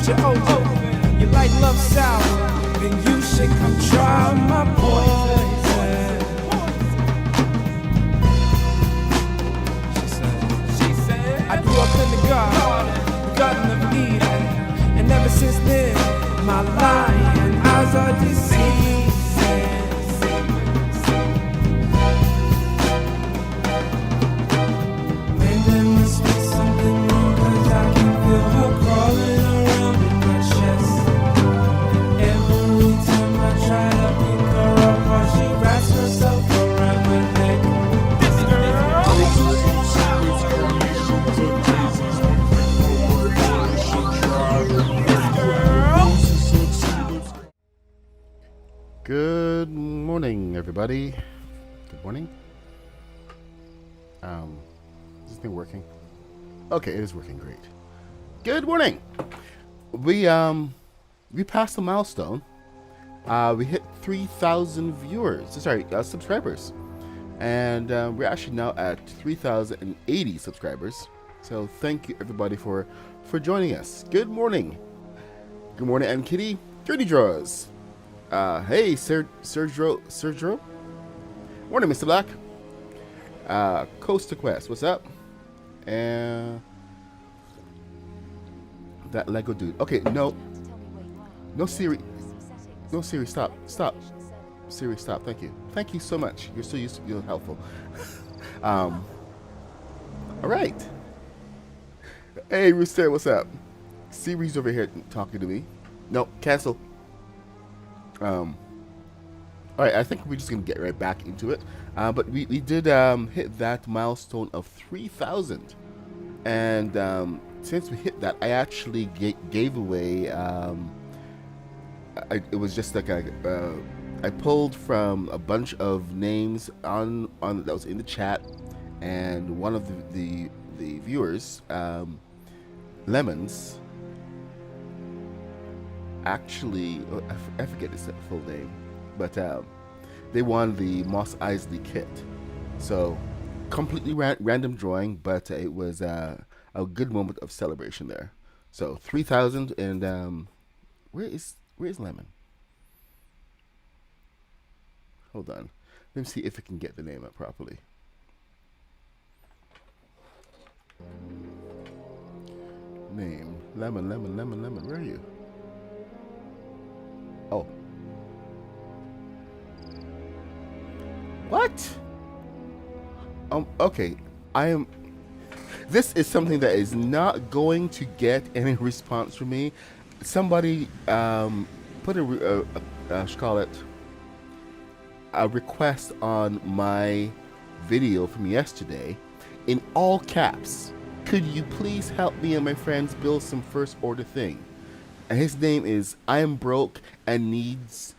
got you open. You like love sour, then you should come try my poison. She said, I grew up in the Garden of Eden, and ever since then, my lying eyes are deceiving. And there must be something wrong, 'cause I can feel her crawling around in my chest. And every time I try to pick her apart, she wraps herself around my neck. This girl. Good morning, everybody. Good morning. Is this thing working? Okay, it is working great. Good morning. We passed a milestone. We hit 3,000 subscribers, and we're actually now at 3,080 subscribers. So thank you everybody for joining us. Good morning. Good morning, and Kitty Draws. Hey, Sergio. Morning, Mr. Black. Coast to Quest, what's up? And that Lego dude. Okay, no, Siri, stop. Siri, stop. Thank you so much. You're helpful. All right. Hey, Rooster, what's up? Siri's over here talking to me. No, cancel. All right, I think we're just gonna get right back into it. But we did hit that milestone of 3,000, and since we hit that, I actually gave away. It was just like I pulled from a bunch of names on that was in the chat, and one of the viewers, Lemons. Actually, I forget his full name, but they won the Moss Eisley kit. So completely random drawing, but it was a good moment of celebration there. So 3,000, and where is Lemon? Hold on, let me see if I can get the name up properly. Name Lemon. Where are you? Oh. What? Okay. This is something that is not going to get any response from me. Somebody put a request on my video from yesterday in all caps. Could you please help me and my friends build some first order thing? And his name is I am broke and needs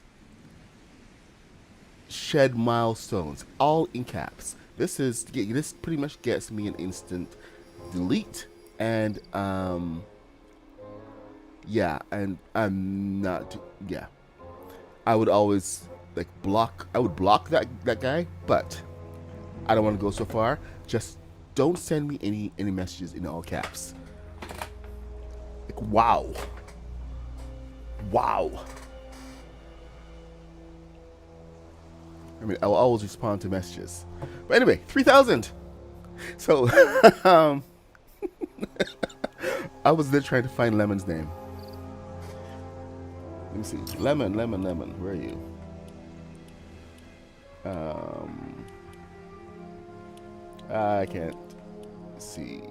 shed milestones, all in caps. This pretty much gets me an instant delete, and yeah, and I'm not, yeah. I would always block that guy, but I don't want to go so far. Just don't send me any messages in all caps. Wow. I mean, I'll always respond to messages. But anyway, 3,000. So, I was there trying to find Lemon's name. Let me see. Lemon. Where are you? I can't see.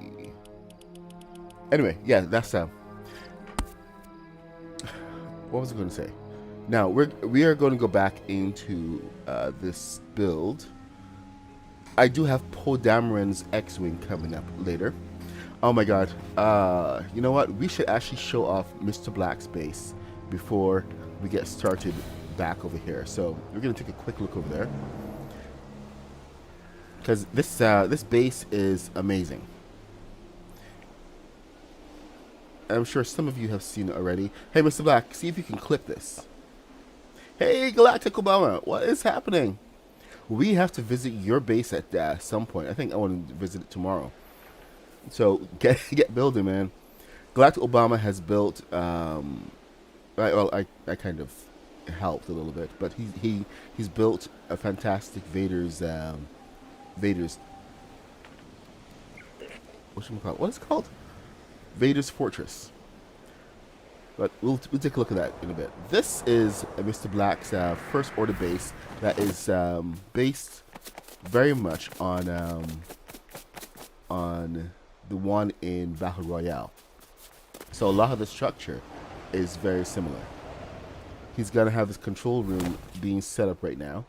Anyway, yeah, that's what was I going to say? Now we are going to go back into this build. I do have Poe Dameron's X-Wing coming up later. Oh my god. You know what? We should actually show off Mr. Black's base before we get started back over here. So we're going to take a quick look over there, because this base is amazing. I'm sure some of you have seen it already. Hey, Mr. Black, see if you can clip this. Hey, Galactic Obama, what is happening? We have to visit your base at some point. I think I want to visit it tomorrow. So get building, man. Galactic Obama has built. I kind of helped a little bit, but he's built a fantastic Vader's what is it called? Vader's Fortress. But we'll take a look at that in a bit. This is Mr. Black's first order base that is based very much on the one in Battle Royale. So a lot of the structure is very similar. He's gonna have his control room being set up right now,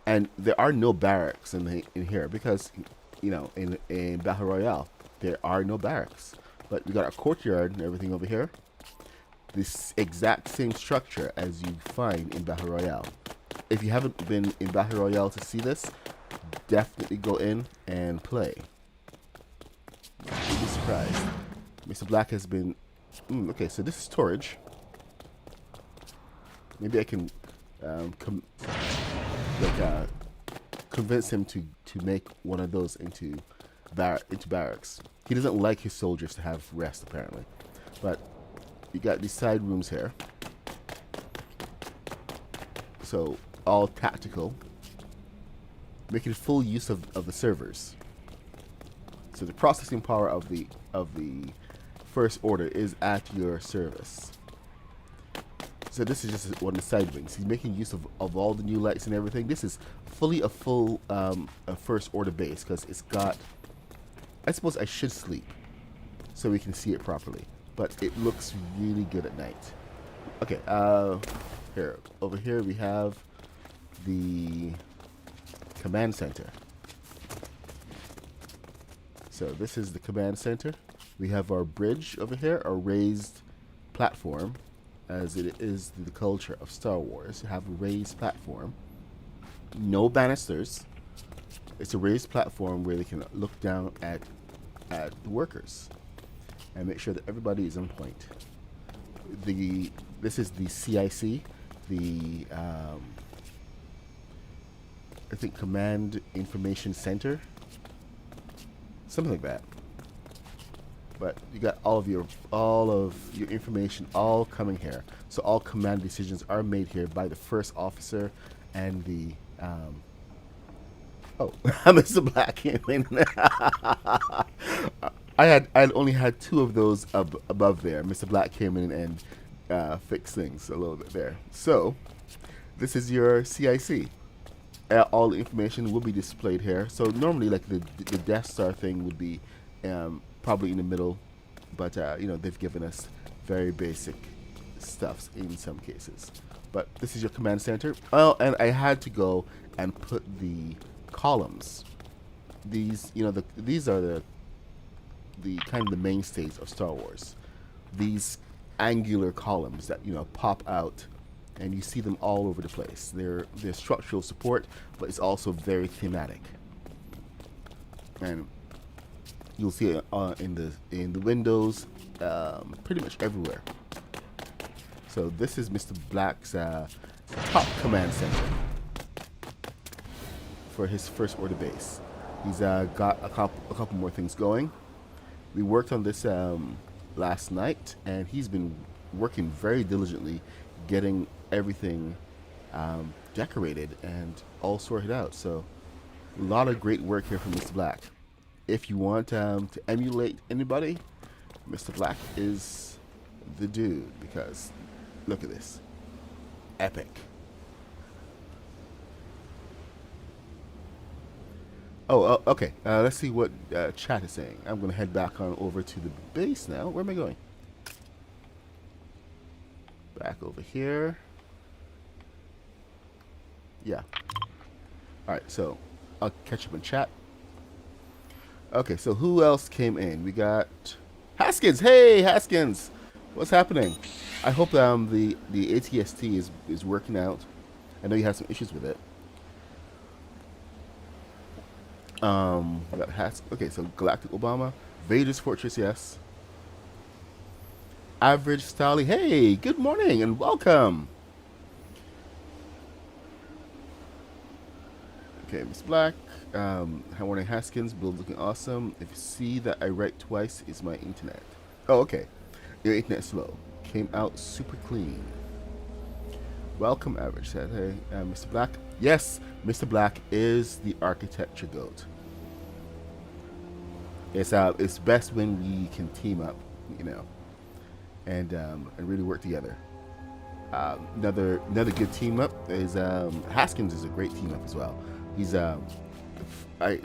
and there are no barracks in here because, you know, in Battle Royale there are no barracks. But we got our courtyard and everything over here. This exact same structure as you find in Battle Royale. If you haven't been in Battle Royale to see this, definitely go in and play. You'll be surprised. Mr. Black has been... okay, so this is storage. Maybe I can convince him to make one of those into barracks. He doesn't like his soldiers to have rest, apparently. But you got these side rooms here. So all tactical, making full use of the servers. So the processing power of the First Order is at your service. So this is just one of the side wings. He's making use of all the new lights and everything. This is fully a full a First Order base because it's got... I suppose I should sleep so we can see it properly. But it looks really good at night. Okay, here. Over here we have the command center. So this is the command center. We have our bridge over here, our raised platform, as it is the culture of Star Wars. Have a raised platform. No banisters. It's a raised platform where they can look down at the workers and make sure that everybody is on point. This is the CIC, the I think Command Information Center, something like that. But you got all of your information all coming here. So all command decisions are made here by the first officer and the Mr. Black came in. I only had two of those above there. Mr. Black came in and fixed things a little bit there. So this is your CIC. All the information will be displayed here. So normally, like the Death Star thing would be probably in the middle, but you know, they've given us very basic stuffs in some cases. But this is your command center. Oh, and I had to go and put the columns. These, you know, these are the kind of the mainstays of Star Wars. These angular columns that, you know, pop out, and you see them all over the place. They're structural support, but it's also very thematic. And you'll see it in the windows, pretty much everywhere. So this is Mr. Black's top command center for his First Order base. He's got a couple more things going. We worked on this last night, and he's been working very diligently, getting everything decorated and all sorted out. So a lot of great work here from Mr. Black. If you want to emulate anybody, Mr. Black is the dude, because look at this. Epic. Oh, okay. Let's see what chat is saying. I'm going to head back on over to the base now. Where am I going? Back over here. Yeah. Alright, so I'll catch up in chat. Okay, so who else came in? We got Haskins. Hey, Haskins. What's happening? I hope the ATST is working out. I know you had some issues with it. We got okay, so Galactic Obama, Vader's Fortress, yes. Average Stally, hey, good morning and welcome. Okay, Miss Black, morning Haskins, build looking awesome. If you see that I write twice, it's my internet. Oh, okay. Your internet slow. Came out super clean. Welcome, average said. Hey, Mr. Black. Yes, Mr. Black is the architecture goat. It's best when we can team up, you know, and really work together. Another good team up is Haskins is a great team up as well. He's I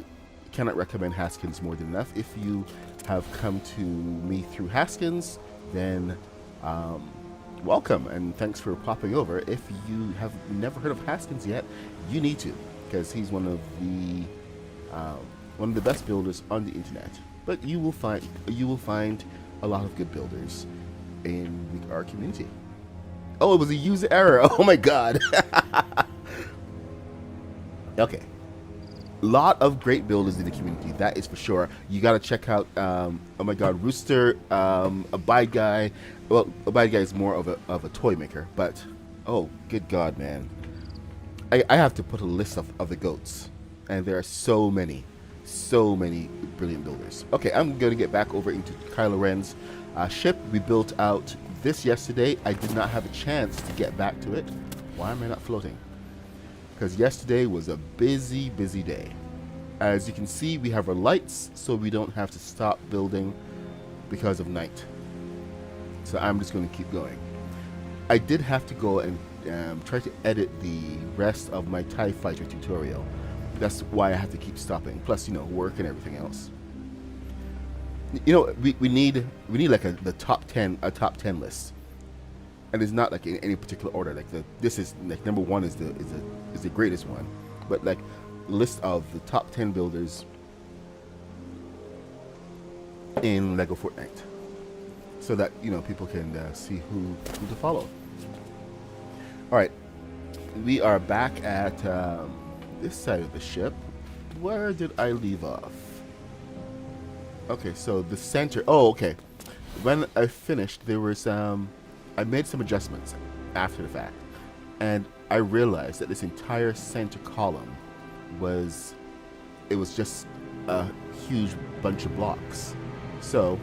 cannot recommend Haskins more than enough. If you have come to me through Haskins, then welcome and thanks for popping over. If you have never heard of Haskins yet, you need to, because he's one of the best builders on the internet. But you will find a lot of good builders in our community. Oh, it was a user error. Oh my god. Okay. Lot of great builders in the community, that is for sure. You gotta check out oh my god, Rooster, Abide Guy. Well, Abide Guy is more of a toy maker, but oh good god, man. I have to put a list of the goats, and there are so many brilliant builders. Okay, I'm gonna get back over into KYLO REN'S ship. We built out this yesterday. I did not have a chance to get back to it. Why am I not floating? Because yesterday was a busy day. As you can see, we have our lights, so we don't have to stop building because of night. So I'm just going to keep going. I did have to go and try to edit the rest of my TIE Fighter tutorial. That's why I have to keep stopping. Plus, you know, work and everything else. You know, we need like a top 10 list. And it's not like in any particular order. Like this is like number 1 is the greatest one, but like list of the top 10 builders in Lego Fortnite, so that you know people can see who to follow. All right, we are back at this side of the ship. Where did I leave off? Okay, so the center. Oh, okay. When I finished, there was I made some adjustments after the fact, and I realized that this entire center column was just a huge bunch of blocks. So,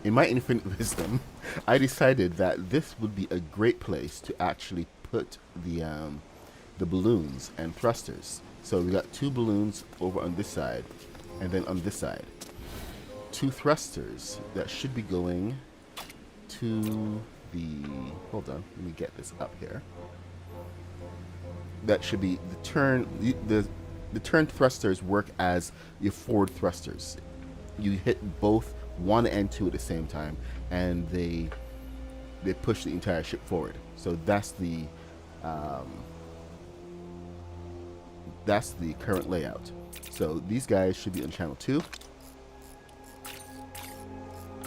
in my infinite wisdom, I decided that this would be a great place to actually put the balloons and thrusters. So we got 2 balloons over on this side, and then on this side, 2 thrusters that should be going to the, hold on, let me get this up here. That should be the turn, the turn thrusters work as your forward thrusters. You hit both 1 and 2 at the same time, and they push the entire ship forward. So that's the current layout. So these guys should be on channel 2.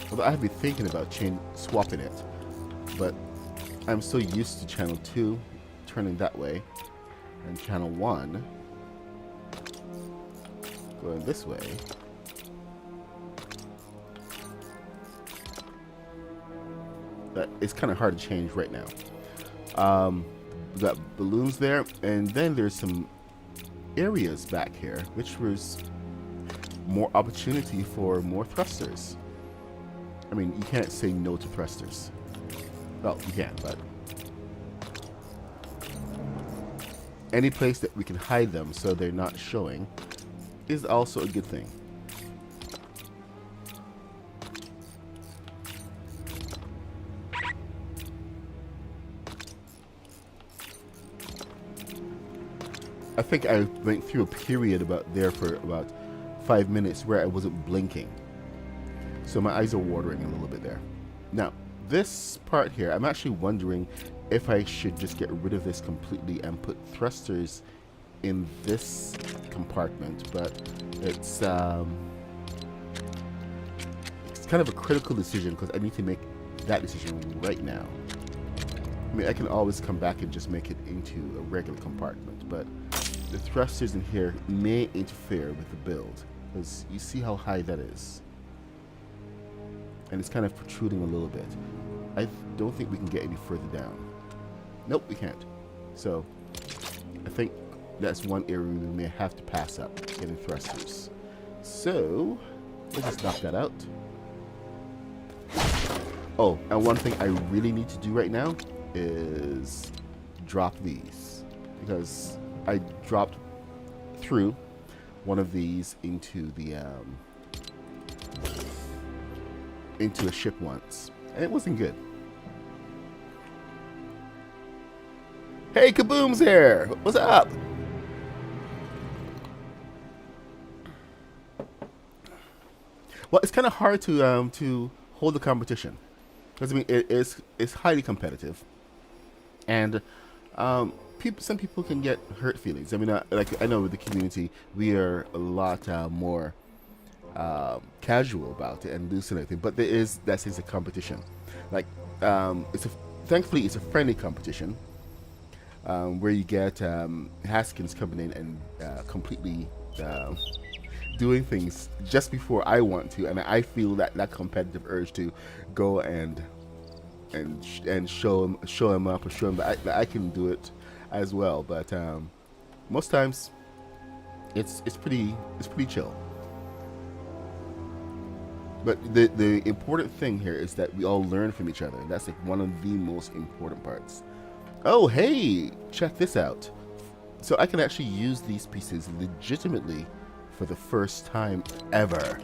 Although I have been thinking about swapping it, but I'm so used to channel 2 turning that way, and channel 1 going this way. That it's kind of hard to change right now. We got balloons there, and then there's some areas back here, which was more opportunity for more thrusters. I mean, you can't say no to thrusters. Well, you can, but any place that we can hide them so they're not showing is also a good thing. I think I went through a period for about 5 minutes where I wasn't blinking. So my eyes are watering a little bit there. Now, this part here, I'm actually wondering if I should just get rid of this completely and put thrusters in this compartment, but it's kind of a critical decision because I need to make that decision right now. I mean, I can always come back and just make it into a regular compartment, but the thrusters in here may interfere with the build, because you see how high that is. And it's kind of protruding a little bit. I don't think we can get any further down. Nope, we can't. So, I think that's one area we may have to pass up, getting thrusters. So, let's just knock that out. Oh, and one thing I really need to do right now is drop these, because I dropped through one of these into the into a ship once, and it wasn't good. Hey, Kaboom's here. What's up? Well, it's kind of hard to hold the competition, because I mean it's highly competitive, and some people can get hurt feelings. I mean, like I know with the community, we are a lot more casual about it and loose and everything, but that is a competition. Like thankfully it's a friendly competition, where you get Haskins coming in and completely doing things just before I want to, and I feel that competitive urge to go and show him up, or show him that I can do it as well. But most times it's pretty chill. But the important thing here is that we all learn from each other. That's like one of the most important parts. Oh, hey, check this out. So I can actually use these pieces legitimately for the first time ever.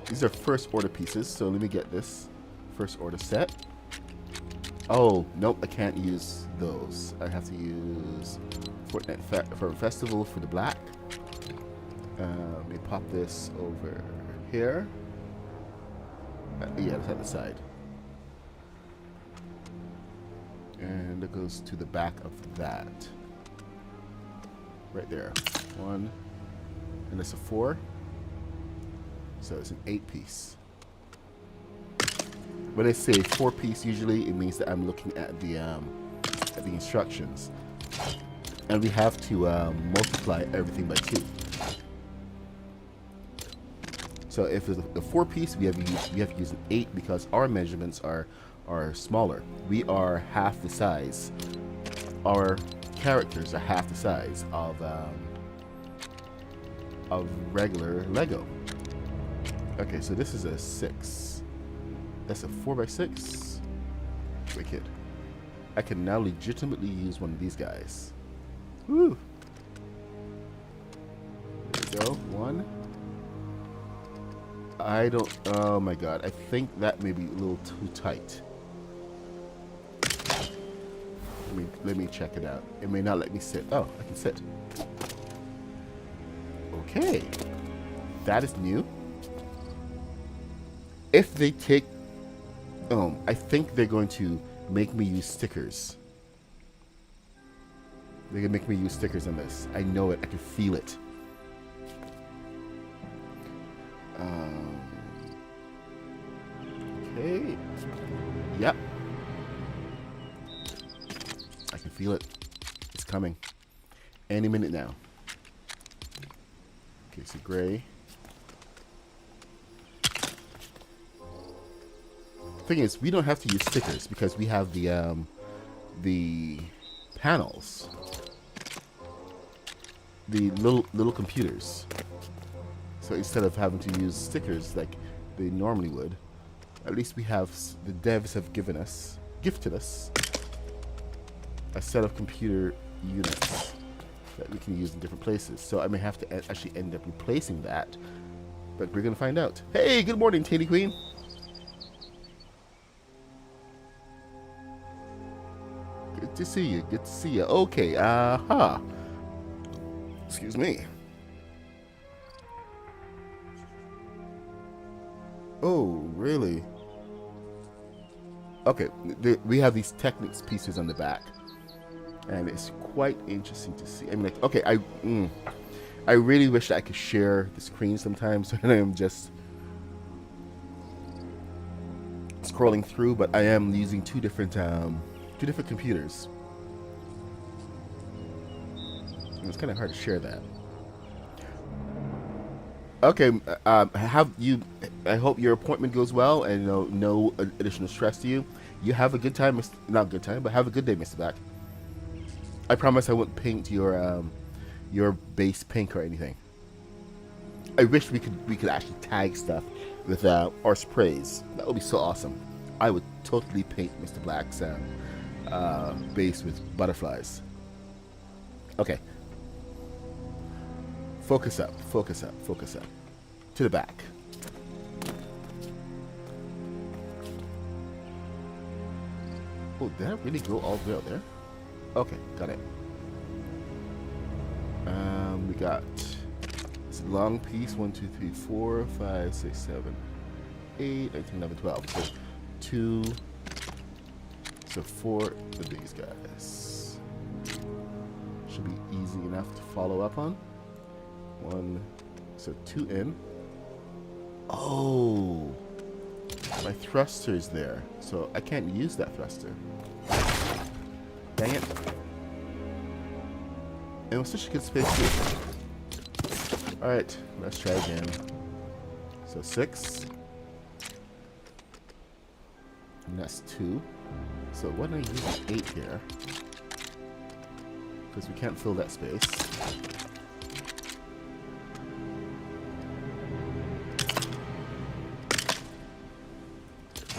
These are first order pieces, so let me get this first order set. Oh, nope, I can't use those. I have to use Fortnite for Festival for the black. Let me pop this over here. Yeah, it's at the side. And it goes to the back of that. Right there. 1. And it's a 4. So it's an 8-piece. When I say 4-piece, usually it means that I'm looking at the instructions. And we have to multiply everything by 2. So if it's a 4-piece, we have to use an 8 because our measurements are smaller. We are half the size. Our characters are half the size of regular Lego. Okay, so this is a 6. That's a 4x6. Wicked. I can now legitimately use one of these guys. Woo! There we go. 1. I don't. Oh my god. I think that may be a little too tight. Let me check it out. It may not let me sit. Oh, I can sit. Okay. That is new. If they take... I think they're going to make me use stickers. They're going to make me use stickers on this. I know it. I can feel it. Okay. Yep. I can feel it. It's coming. Any minute now. Okay, so gray. Thing is, we don't have to use stickers because we have the panels, the little computers. So instead of having to use stickers like they normally would, at least we have, the devs have gifted us a set of computer units that we can use in different places. So I may have to actually end up replacing that, but we're gonna find out. Hey, good morning, Tandy Queen. Good to see you. Good to see you. Okay. Excuse me. Oh, really? Okay. We have these Technics pieces on the back, and it's quite interesting to see. I mean, like, okay, I really wish I could share the screen sometimes when I'm just scrolling through, but I am using two different computers. And it's kind of hard to share that. Okay, I hope your appointment goes well, and no additional stress to you. You have a good time, not a good time, but have a good day, Mr. Back. I promise I won't paint your base pink or anything. I wish we could actually tag stuff with or sprays. That would be so awesome. I would totally paint Mr. Black's base with butterflies. Okay. Focus up, focus up, focus up. To the back. Oh, did that really go all the way out there? Okay, got it. We got this long piece 1, 2, 3, 4, 5, 6, 7, 8, 9, 10, 11, 12. So 2, so 4 of these guys. Should be easy enough to follow up on. 1, so 2 in. Oh, my thruster's there, so I can't use that thruster. Dang it. And it was such a good space too. Alright, let's try again. So 6. And that's 2. So why don't I use 8 here? Because we can't fill that space.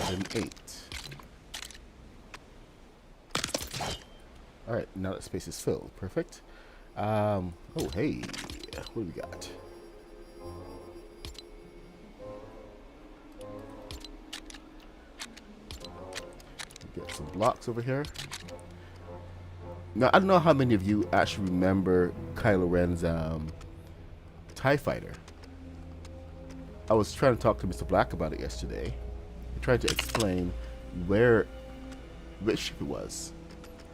And 8. Alright, now that space is filled. Perfect. Oh, hey. What do we got? Get some blocks over here. Now, I don't know how many of you actually remember KYLO REN'S TIE Fighter. I was trying to talk to Mr. Black about it yesterday. I tried to explain which ship it was.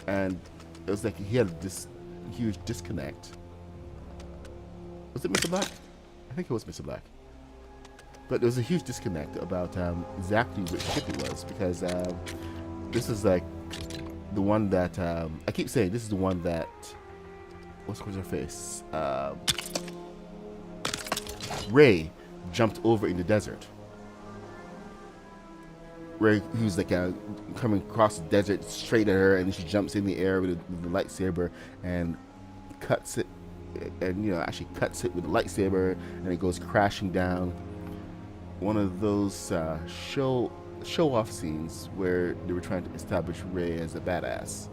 And it was like he had this huge disconnect. Was it Mr. Black? I think it was Mr. Black. But there was a huge disconnect about exactly which ship it was, because this is like the one that I keep saying this is the one that what's her face? Ray jumped over in the desert. Ray, who's like coming across the desert straight at her, and then she jumps in the air with the lightsaber and cuts it, and actually cuts it with the lightsaber, and it goes crashing down. One of those show-off scenes where they were trying to establish Ray as a badass.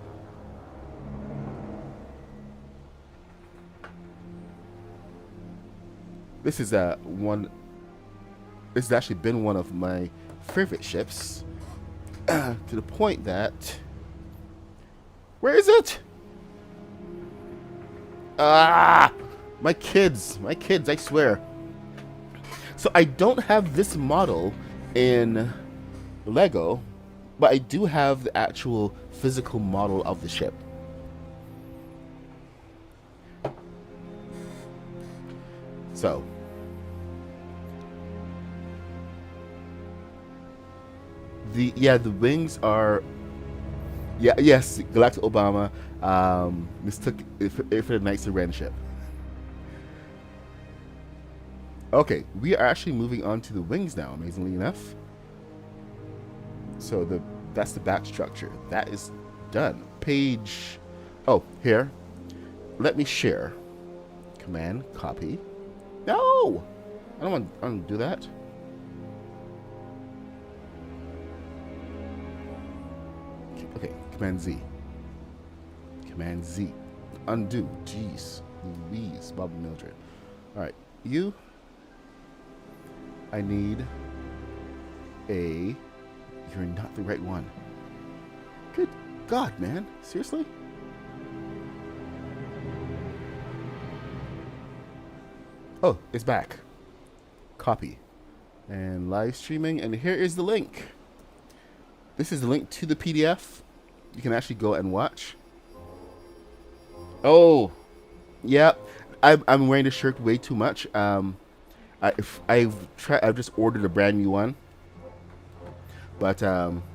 This is one. This has actually been one of my favorite ships, to the point that where is it? My kids, I swear. So I don't have this model in Lego, but I do have the actual physical model of the ship. So the wings are yes, Galactic Obama mistook it for the Knights of Ren ship. Okay, we are actually moving on to the wings now, amazingly enough. So that's the back structure. That is done. Page, oh, here. Let me share. Command, copy. No! I don't want to do that. Okay, Command Z. Command Z. Undo. Jeez. Louise. Bob and Mildred. Alright, you. I need a... You're not the right one. Good God, man. Seriously? Oh, it's back. Copy. And live streaming. And here is the link. This is the link to the PDF. You can actually go and watch. Oh, yeah. I'm wearing the shirt way too much. I've just ordered a brand new one. But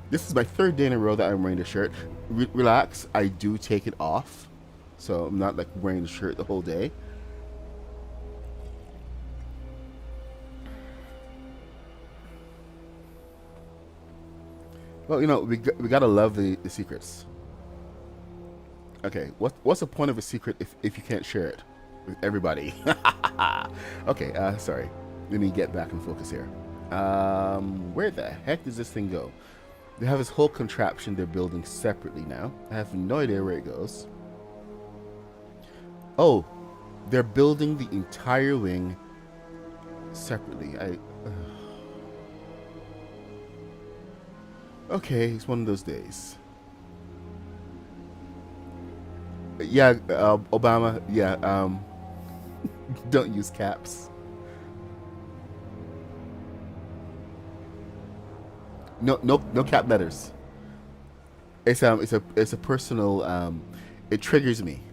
this is my 3rd day in a row that I'm wearing the shirt. Relax, I do take it off. So I'm not like wearing the shirt the whole day. Well, we gotta love the secrets. Okay, what's the point of a secret if you can't share it with everybody? Okay, sorry. Let me get back in focus here. Where the heck does this thing go? They have this whole contraption they're building separately now. I have no idea where it goes. Oh, they're building the entire wing separately. Okay, it's one of those days. Yeah, Obama. Yeah, don't use caps. No cap letters. It's a personal. It triggers me.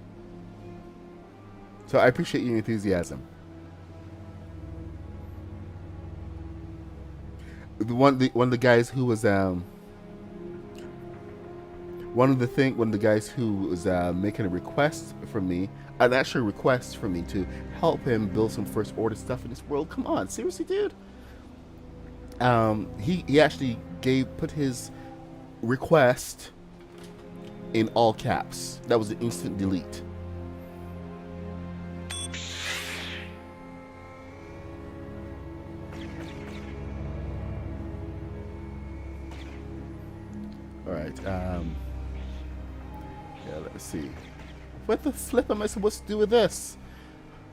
So I appreciate your enthusiasm. One of the guys who was making a request from me, an actual request for me to help him build some first order stuff in this world. Come on, seriously, dude. He actually put his request in all caps. That was an instant delete. All right. Yeah, let's see. What the flip am I supposed to do with this?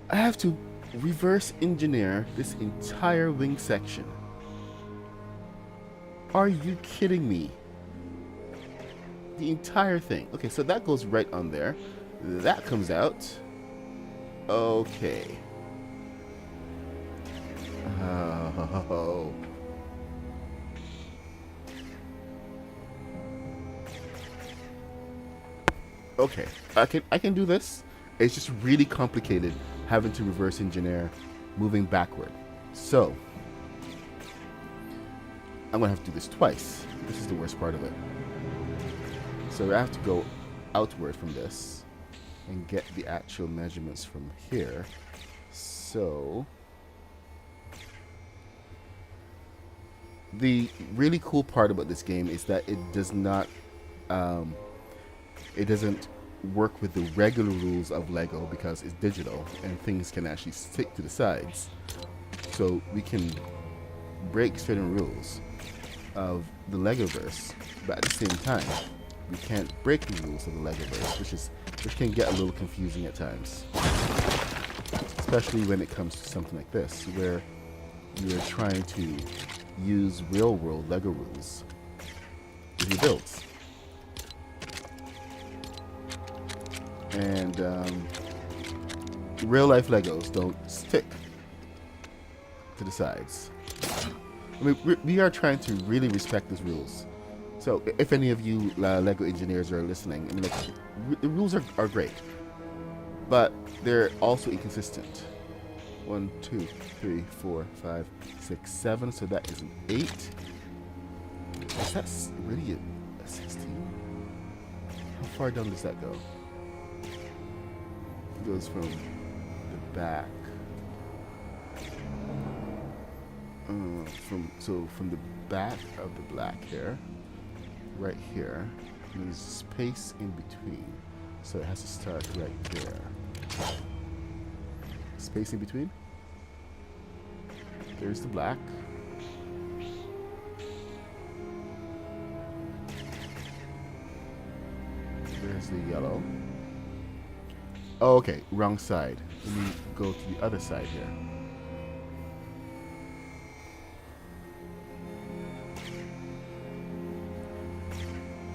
I have to reverse engineer this entire wing section. Are you kidding me? The entire thing. Okay, so that goes right on there. That comes out. Okay. Oh. Okay, I can do this. It's just really complicated having to reverse engineer moving backward. So I'm gonna have to do this twice. This is the worst part of it. So I have to go outward from this and get the actual measurements from here. So the really cool part about this game is that it does not it doesn't work with the regular rules of Lego because it's digital and things can actually stick to the sides. So we can break certain rules of the Legoverse, but at the same time, we can't break the rules of the Legoverse, which can get a little confusing at times. Especially when it comes to something like this, where you're trying to use real-world Lego rules with your builds. And real-life Legos don't stick to the sides. I mean, we are trying to really respect these rules. So if any of you Lego engineers are listening, I mean, like, the rules are great, but they're also inconsistent. 1, 2, 3, 4, 5, 6, 7. So that is an 8. Is that really a 16? How far down does that go? It goes from the back. From the back of the black here, right here, there's space in between, so it has to start right there. Space in between. There's the black. There's the yellow. Oh, okay, wrong side. Let me go to the other side here.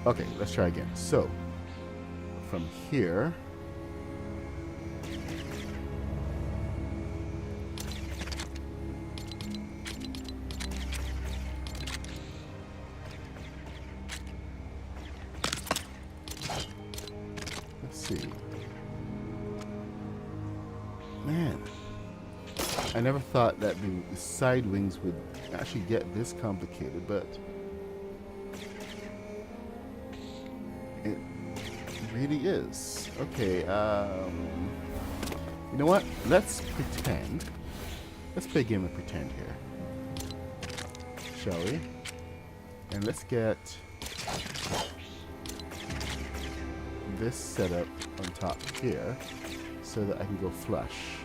Okay, let's try again. So, from here, let's see. Man, I never thought that the side wings would actually get this complicated, but it really is. Okay, you know what? Let's pretend. Let's play a game of pretend here. Shall we? And let's get this set up on top here so that I can go flush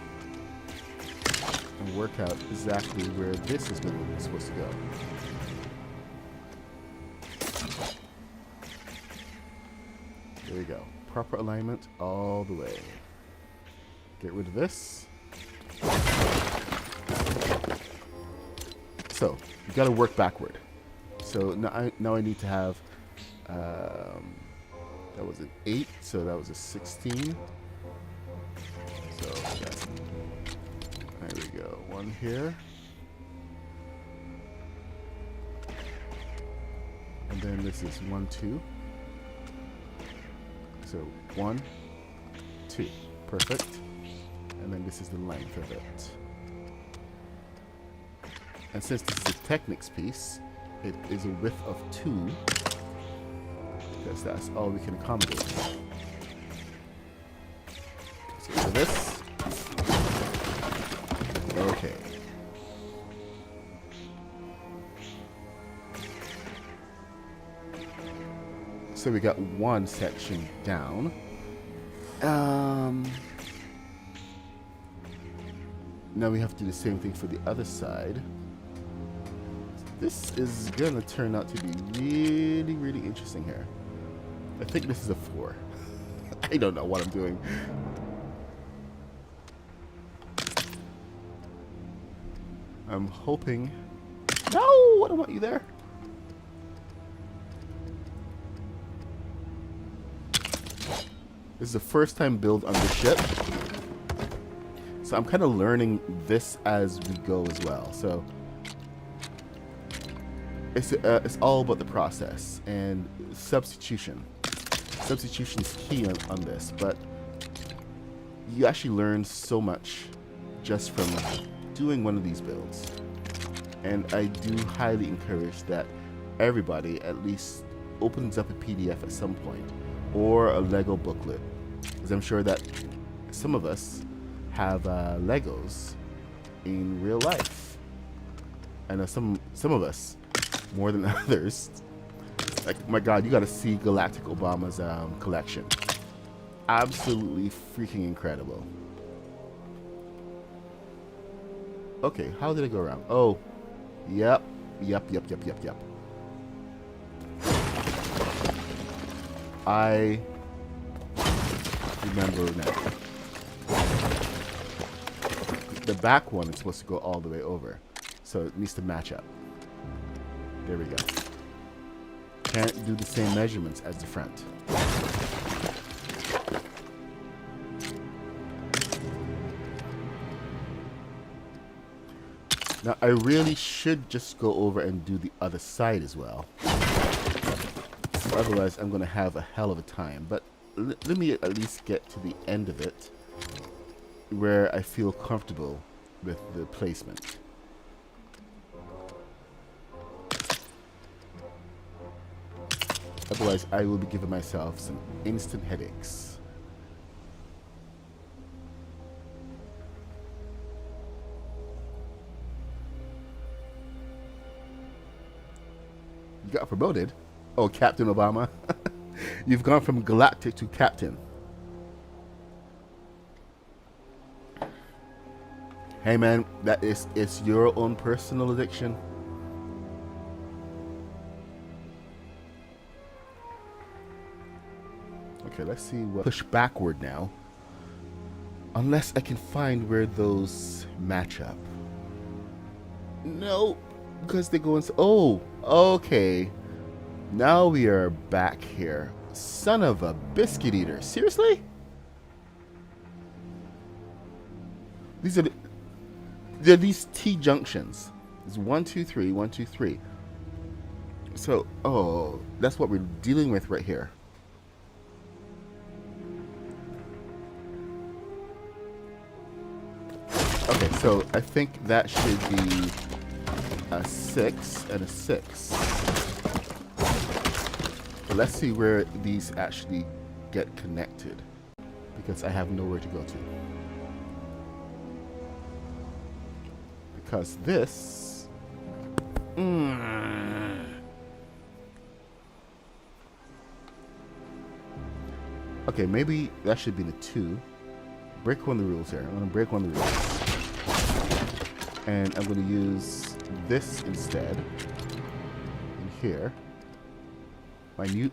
and work out exactly where this is supposed to go. go. Proper alignment all the way. Get rid of this. So, you gotta work backward. So now I need to have, that was an 8, so that was a 16. So, that's, there we go. One here. And then this is 1, 2. So 1, 2. Perfect. And then this is the length of it. And since this is a Technics piece, it is a width of 2, because that's all we can accommodate. Let's get rid of this. Okay. So we got one section down. Now we have to do the same thing for the other side. This is gonna turn out to be really, really interesting here. I think this is a 4. I don't know what I'm doing. I'm hoping. No, I don't want you there. This is the first time build on the ship. So I'm kind of learning this as we go as well. So it's all about the process and substitution. Substitution is key on this, but you actually learn so much just from doing one of these builds. And I do highly encourage that everybody at least opens up a PDF at some point or a Lego booklet, because I'm sure that some of us have Legos in real life. I know some of us more than others. Like, my God, you got to see Galactic Obama's collection. Absolutely freaking incredible. Okay, how did I go around? Oh, yep. I remember now. The back one is supposed to go all the way over, so it needs to match up. There we go. Can't do the same measurements as the front. Now, I really should just go over and do the other side as well. Otherwise, I'm going to have a hell of a time. But let me at least get to the end of it where I feel comfortable with the placement. Otherwise, I will be giving myself some instant headaches. You got promoted? Oh, Captain Obama. You've gone from Galactic to Captain. Hey man, it's your own personal addiction. Okay, let's see what push backward now. Unless I can find where those match up. No, because they go into. Oh, okay. Now we are back here. Son of a biscuit eater. Seriously? They're these T-junctions. It's 1, 2, 3, 1, 2, 3. So, oh, that's what we're dealing with right here. Okay, so I think that should be a 6 and a 6. But let's see where these actually get connected, because I have nowhere to go to. Because this... Okay, maybe that should be the 2. Break one of the rules here. I'm going to break one of the rules. And I'm going to use this instead. In here.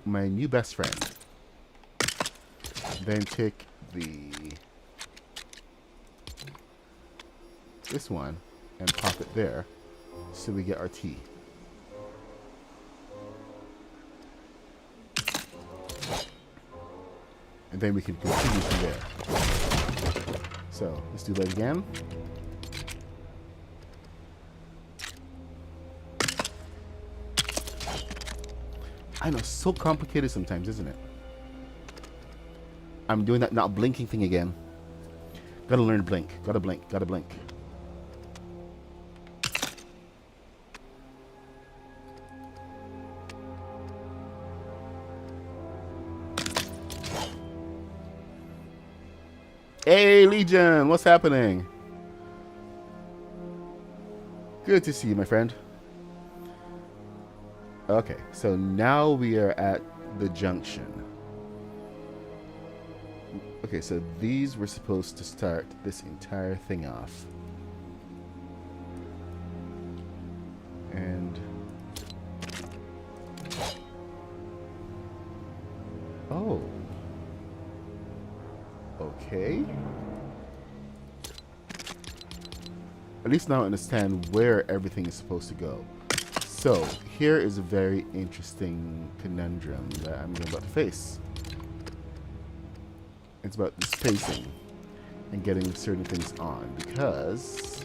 My new best friend. Then take this one and pop it there so we get our T. And then we can continue from there. So let's do that again. I know, so complicated sometimes, isn't it? I'm doing that not blinking thing again. Gotta learn to blink. Gotta blink. Gotta blink. Hey, Legion! What's happening? Good to see you, my friend. Okay, so now we are at the junction. Okay, so these were supposed to start this entire thing off. And... oh. Okay. At least now I understand where everything is supposed to go. So, here is a very interesting conundrum that I'm about to face. It's about the spacing and getting certain things on, because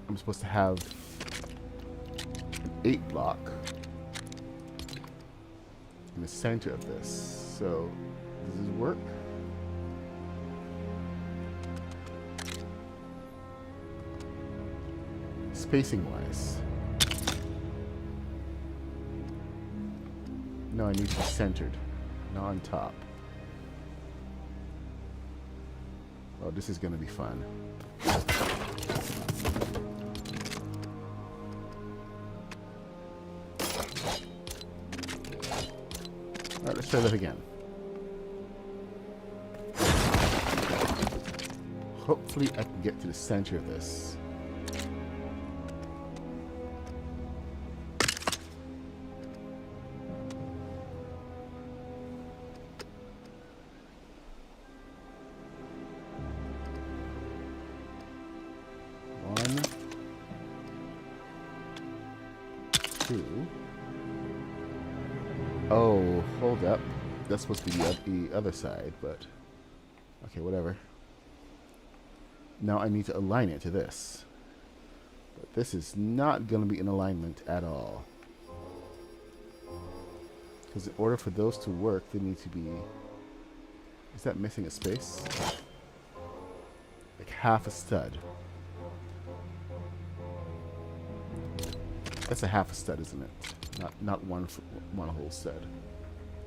I'm supposed to have an 8 block in the center of this. So, does this work? Spacing wise. No, I need to be centered, not on top. Oh, this is going to be fun. Alright, let's try that again. Hopefully I can get to the center of this. Oh, hold up. That's supposed to be the other side, but... okay, whatever. Now I need to align it to this. But this is not going to be in alignment at all. Because in order for those to work, they need to be... is that missing a space? Like half a stud. That's a half a stud, isn't it? Not one whole stud.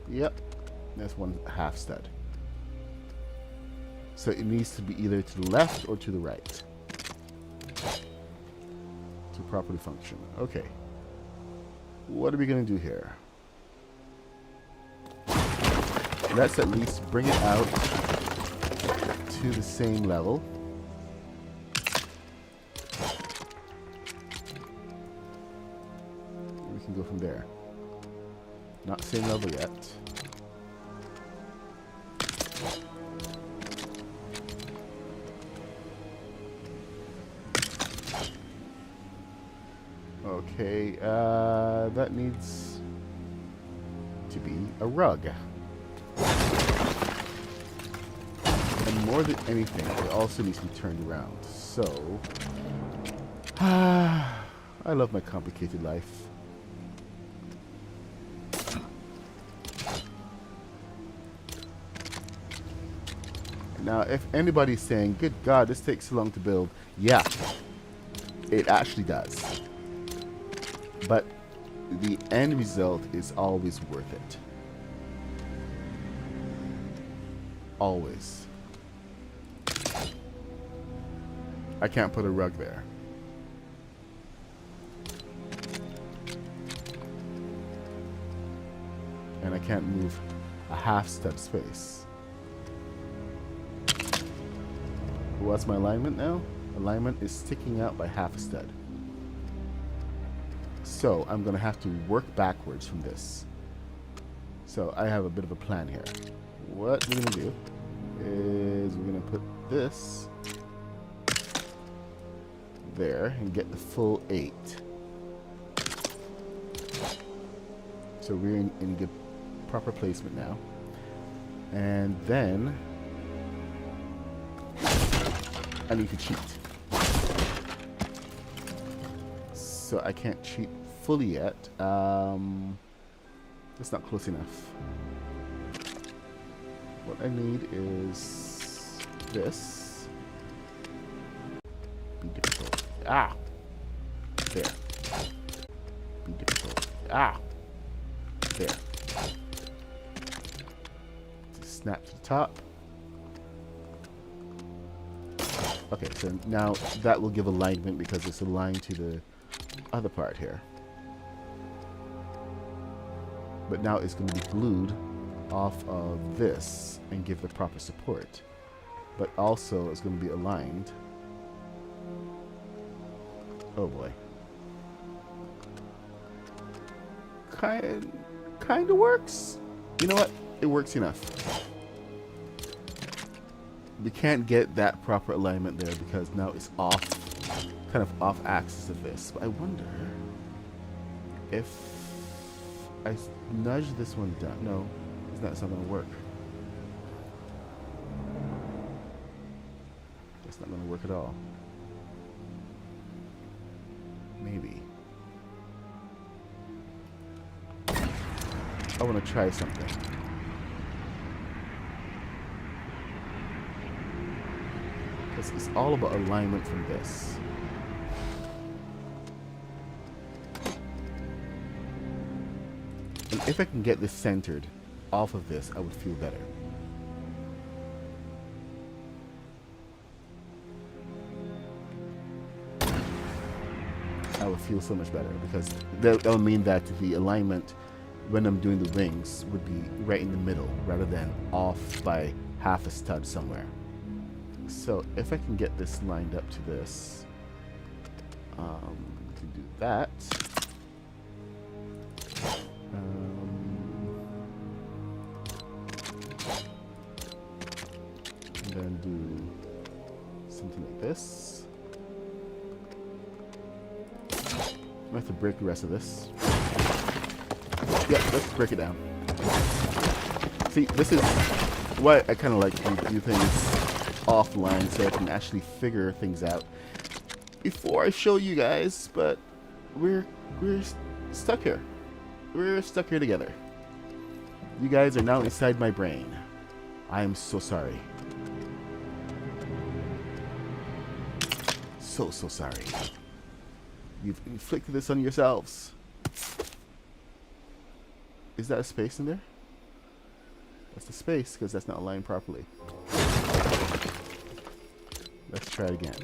Yep, that's one half stud. So it needs to be either to the left or to the right to properly function. Okay. What are we gonna do here? Let's at least bring it out to the same level. We can go from there. Not same level yet. Okay, that needs to be a rug. And more than anything, it also needs to be turned around. So, I love my complicated life. Now, if anybody's saying, good God, this takes so long to build, yeah, it actually does. But the end result is always worth it. Always. I can't put a rug there. And I can't move a half stud space. What's my alignment now? Alignment is sticking out by half a stud. So I'm going to have to work backwards from this. So I have a bit of a plan here. What we're going to do is we're going to put this there and get the full 8. So we're in good proper placement now. And then I need to cheat. So I can't cheat fully yet. It's not close enough. What I need is this. Be difficult. Ah! There. Be difficult. Ah! There. Just snap to the top. Okay, so now that will give alignment because it's aligned to the other part here. But now it's going to be glued off of this and give the proper support. But also it's going to be aligned. Oh boy. Kind of works. You know what? It works enough. We can't get that proper alignment there because now it's off, kind of off axis of this. But I wonder if I nudge this one down. No, it's not going to work. It's not going to work at all. Maybe. I want to try something. Because it's all about alignment from this. And if I can get this centered off of this, I would feel better. I would feel so much better because that'll mean that the alignment when I'm doing the wings would be right in the middle rather than off by half a stud somewhere. So if I can get this lined up to this, we can do that. And then do something like this. I have to break the rest of this. Yeah, let's break it down. See, this is why I kind of like to do things offline so I can actually figure things out before I show you guys, but we're stuck here. We're stuck here together. You guys are now inside my brain. I am so sorry. So sorry. You've inflicted this on yourselves. Is that a space in there? That's the space, because that's not aligned properly. Let's try it again.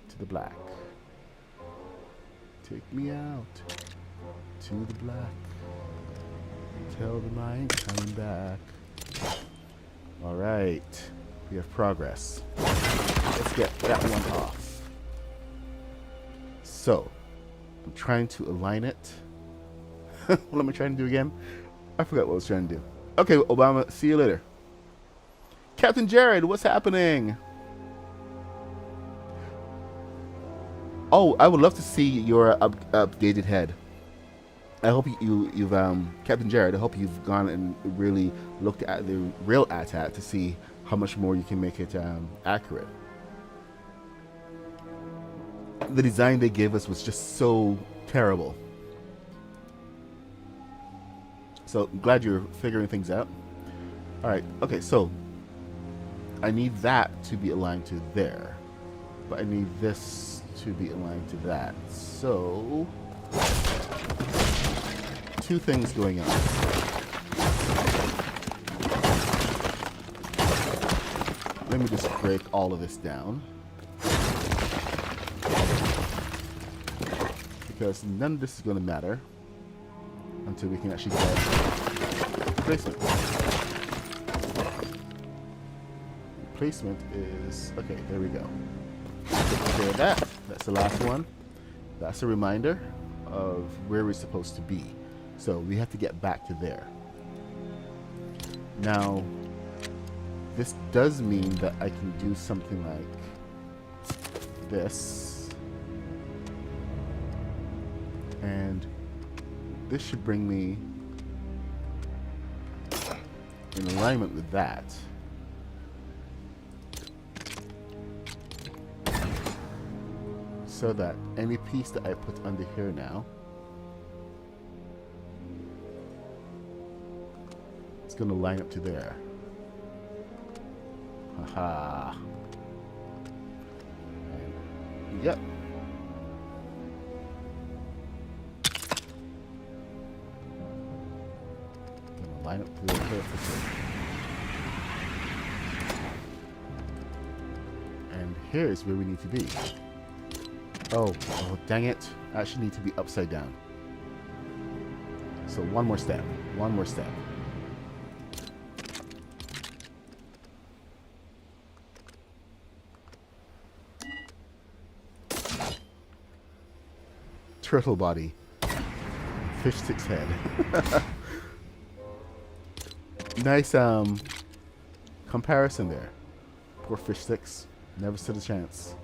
To the black. Take me out to the black. Tell them I ain't coming back. Alright. We have progress. Let's get that one off. So, I'm trying to align it. What am I trying to do again? I forgot what I was trying to do. Okay, Obama, see you later. Captain Jared, what's happening? Oh, I would love to see your updated head. I hope you've Captain Jared, I hope you've gone and really looked at the real AT-AT to see how much more you can make it accurate. The design they gave us was just so terrible. So I'm glad you're figuring things out. Alright, okay, so I need that to be aligned to there. But I need this to be aligned to that. So two things going on. Let me just break all of this down. Because none of this is going to matter until we can actually get placement. Placement is okay. There we go. Take care of that. That's the last one. That's a reminder of where we're supposed to be. So we have to get back to there. Now, this does mean that I can do something like this. And this should bring me in alignment with that. So that any piece that I put under here now, it's going to line up to there. Haha. And, yep. Gonna line up to there perfectly. And here's where we need to be. Oh, dang it. I actually need to be upside down. So one more step. One more step. Turtle body. Fish sticks head. Nice comparison there. Poor fish sticks. Never stood a chance.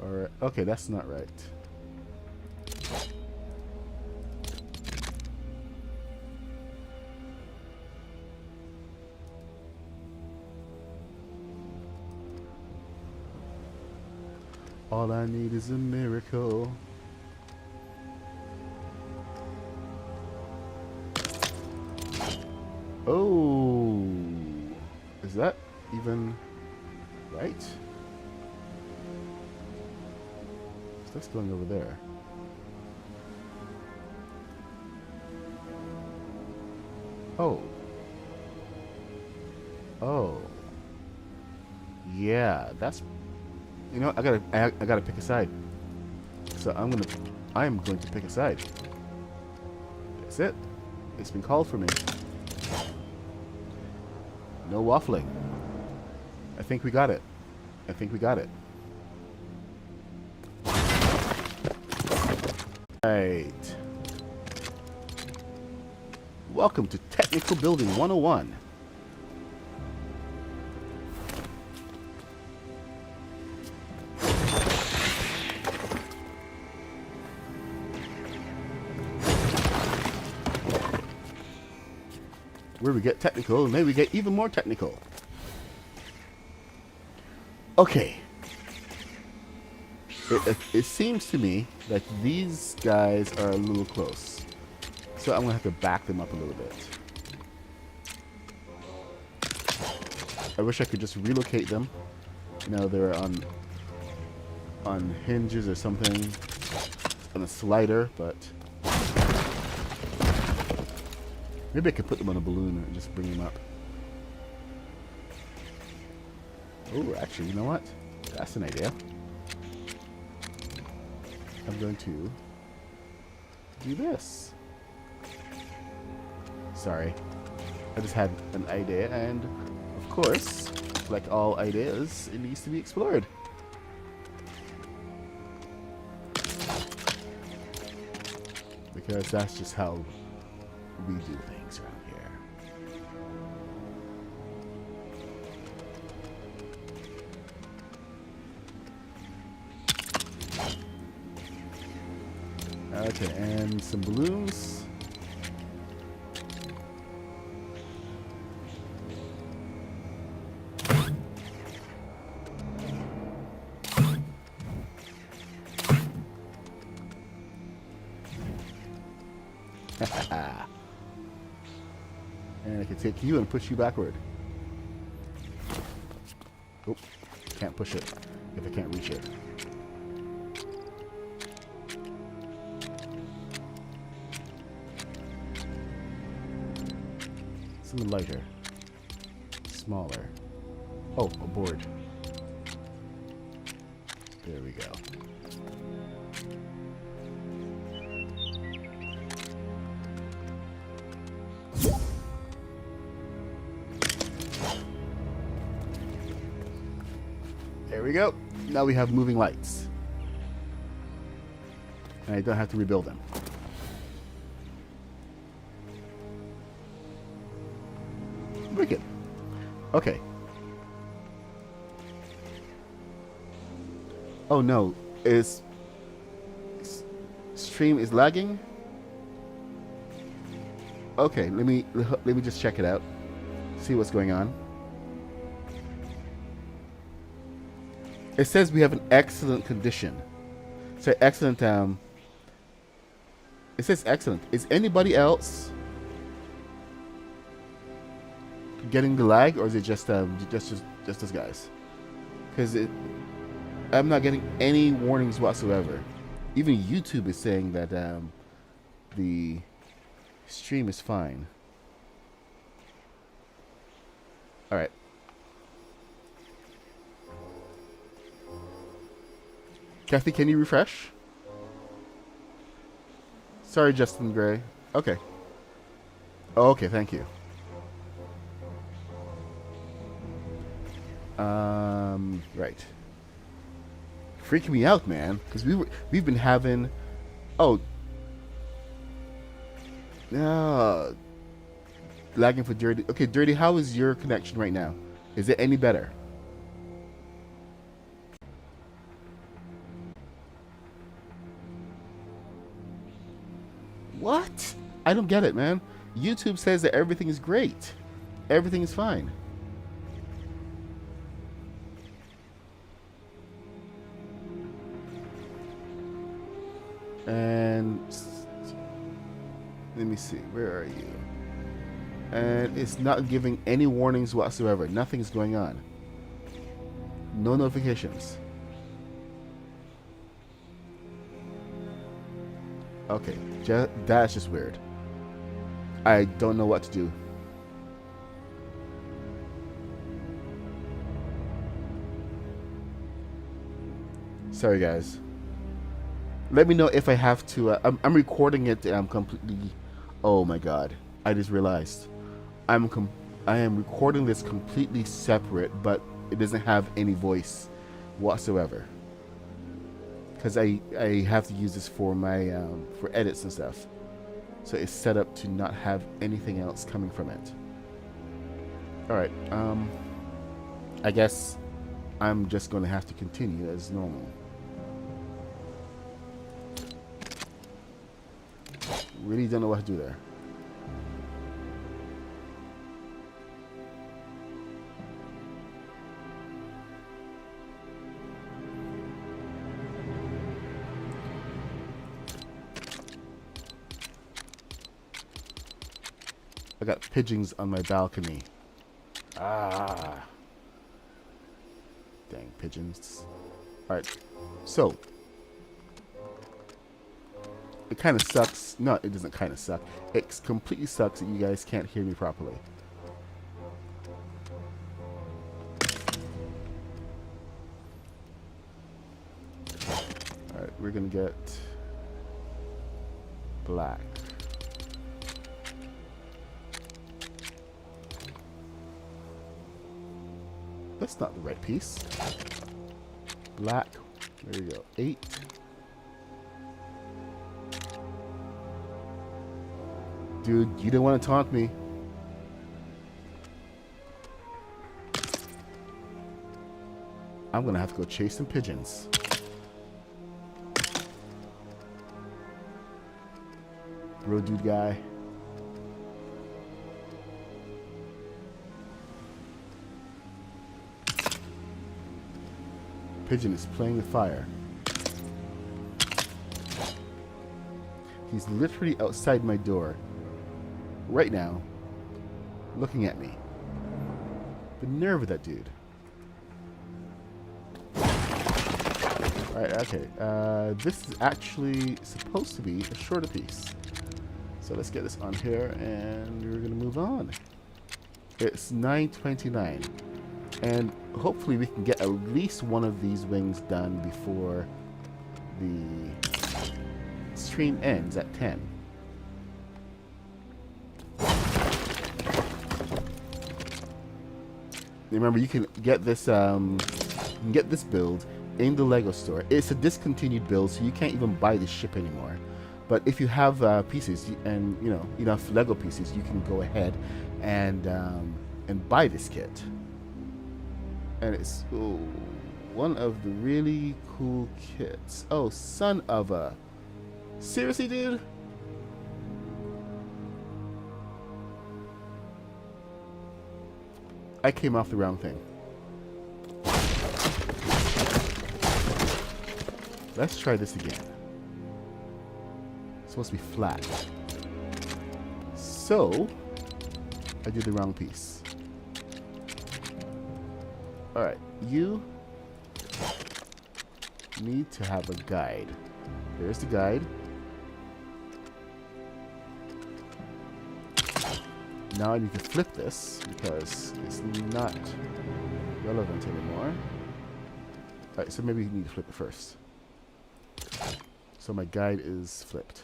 Alright. Okay, that's not right. All I need is a miracle. Oh, is that even right? That's going over there. Oh. Oh. Yeah, that's. You know, I gotta pick a side. So I am going to pick a side. That's it. It's been called for me. No waffling. I think we got it. I think we got it. Right. Welcome to Technical Building 101. Where we get technical, and maybe we get even more technical. Okay. It seems to me that these guys are a little close. So I'm going to have to back them up a little bit. I wish I could just relocate them. You know, they're on hinges or something. On a slider, but maybe I could put them on a balloon and just bring them up. Oh, actually, you know what? That's an idea. I'm going to do this. Sorry. I just had an idea, and of course, like all ideas, it needs to be explored. Because that's just how we do things around here. Okay, and some balloons. And I can take you and push you backward. Oh, can't push it if I can't reach it. Something lighter. Smaller. Oh, a board. There we go. There we go. Now we have moving lights. And I don't have to rebuild them. Wicked. Okay. Oh no, stream is lagging? Okay, let me just check it out. See what's going on. It says we have an excellent condition. So excellent, it says excellent. Is anybody else getting the lag, or is it just us guys? Because I'm not getting any warnings whatsoever. Even YouTube is saying that the stream is fine. All right. Kathy, can you refresh? Sorry, Justin Gray. Okay. Oh, okay, thank you. Right. Freaking me out, man. Because we've been having... Oh. Lagging for Dirty. Okay, Dirty, how is your connection right now? Is it any better? What? I don't get it, man. YouTube says that everything is great. Everything is fine. And let me see, where are you? And it's not giving any warnings whatsoever. Nothing's going on. No notifications. Okay, that's just weird. I don't know what to do. Sorry, guys. Let me know if I have to. I'm recording it. I'm completely. Oh my God! I just realized. I am recording this completely separate, but it doesn't have any voice whatsoever. Because I have to use this for my for edits and stuff. So it's set up to not have anything else coming from it. All right. I guess I'm just going to have to continue as normal. Really don't know what to do there. I got pigeons on my balcony. Ah. Dang pigeons. Alright. So. It kind of sucks. No, it doesn't kind of suck. It completely sucks that you guys can't hear me properly. Alright, we're gonna get black. That's not the right piece. Black. There we go. 8. Dude, you didn't want to taunt me. I'm gonna have to go chase some pigeons. Bro, dude guy. Pigeon is playing with fire. He's literally outside my door right now, looking at me. The nerve of that dude. Alright, okay. This is actually supposed to be a shorter piece. So let's get this on here and we're gonna move on. It's 9:29. And hopefully we can get at least one of these wings done before the stream ends at 10. Remember, you can get this can get this build in the Lego store. It's a discontinued build, so you can't even buy this ship anymore. But if you have pieces and enough Lego pieces, you can go ahead and buy this kit. And it's one of the really cool kits. Oh, son of a... Seriously, dude? I came off the wrong thing. Let's try this again. It's supposed to be flat. So, I did the wrong piece. Alright, you need to have a guide. There's the guide. Now I need to flip this because it's not relevant anymore. Alright, so maybe you need to flip it first. So my guide is flipped.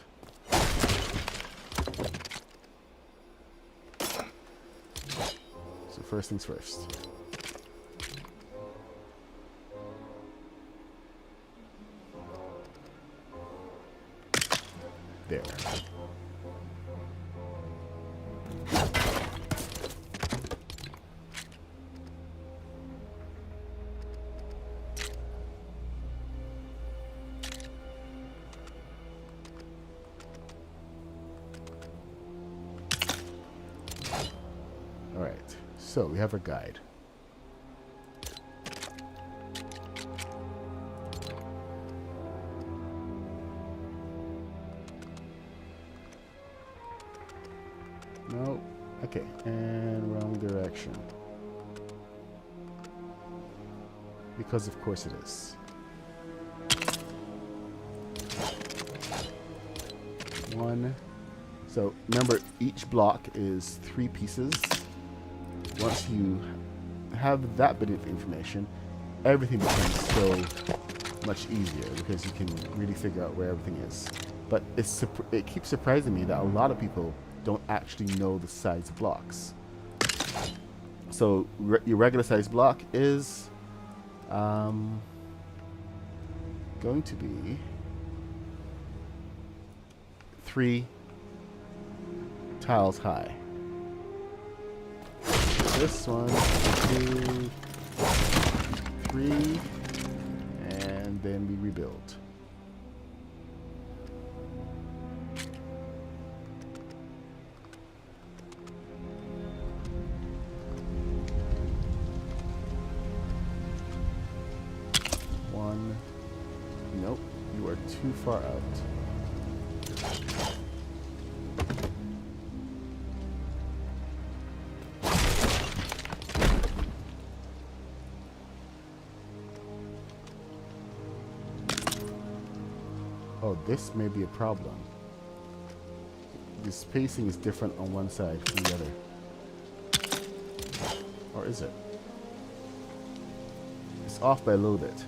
So first things first. There. Alright, so we have our guide. No, okay, and wrong direction. Because of course it is. One. So remember, each block is 3 pieces. Once you have that bit of information, everything becomes so much easier because you can really figure out where everything is. But it keeps surprising me that a lot of people don't actually know the size of blocks. So your regular size block is going to be 3 tiles high. This one, 2, 3, and then we rebuild. One. Nope, you are too far out. Oh, this may be a problem. The spacing is different on one side from the other. Or is it? It's off by a little bit.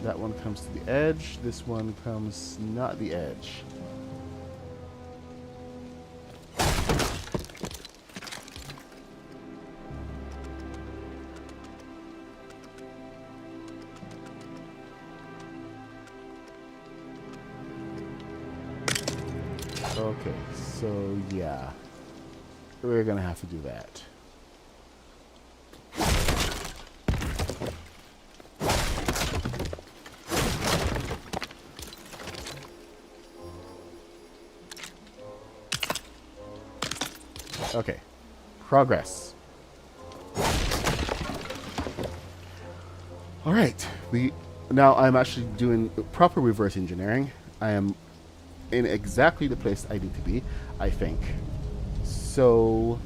That one comes to the edge. This one comes not the edge. Okay, so yeah, we're gonna have to do that. Okay, progress. All right, now I'm actually doing proper reverse engineering. I am in exactly the place I need to be, I think. So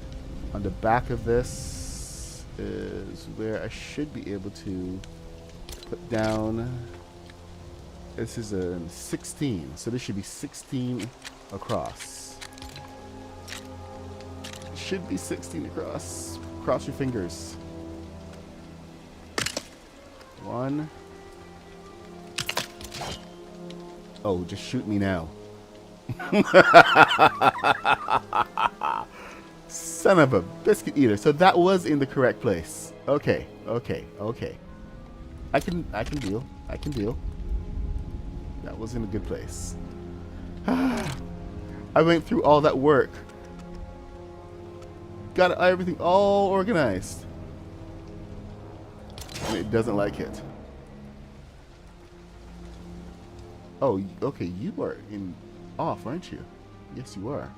on the back of this is where I should be able to put down. This is a 16, so this should be 16 across. Should be 16 across. Cross your fingers. 1. Oh, just shoot me now. Son of a biscuit eater. So that was in the correct place. Okay, okay, okay. I can deal. I can deal. That was in a good place. I went through all that work. Got everything all organized. And it doesn't like it. Oh, okay, you are in off, aren't you? Yes, you are.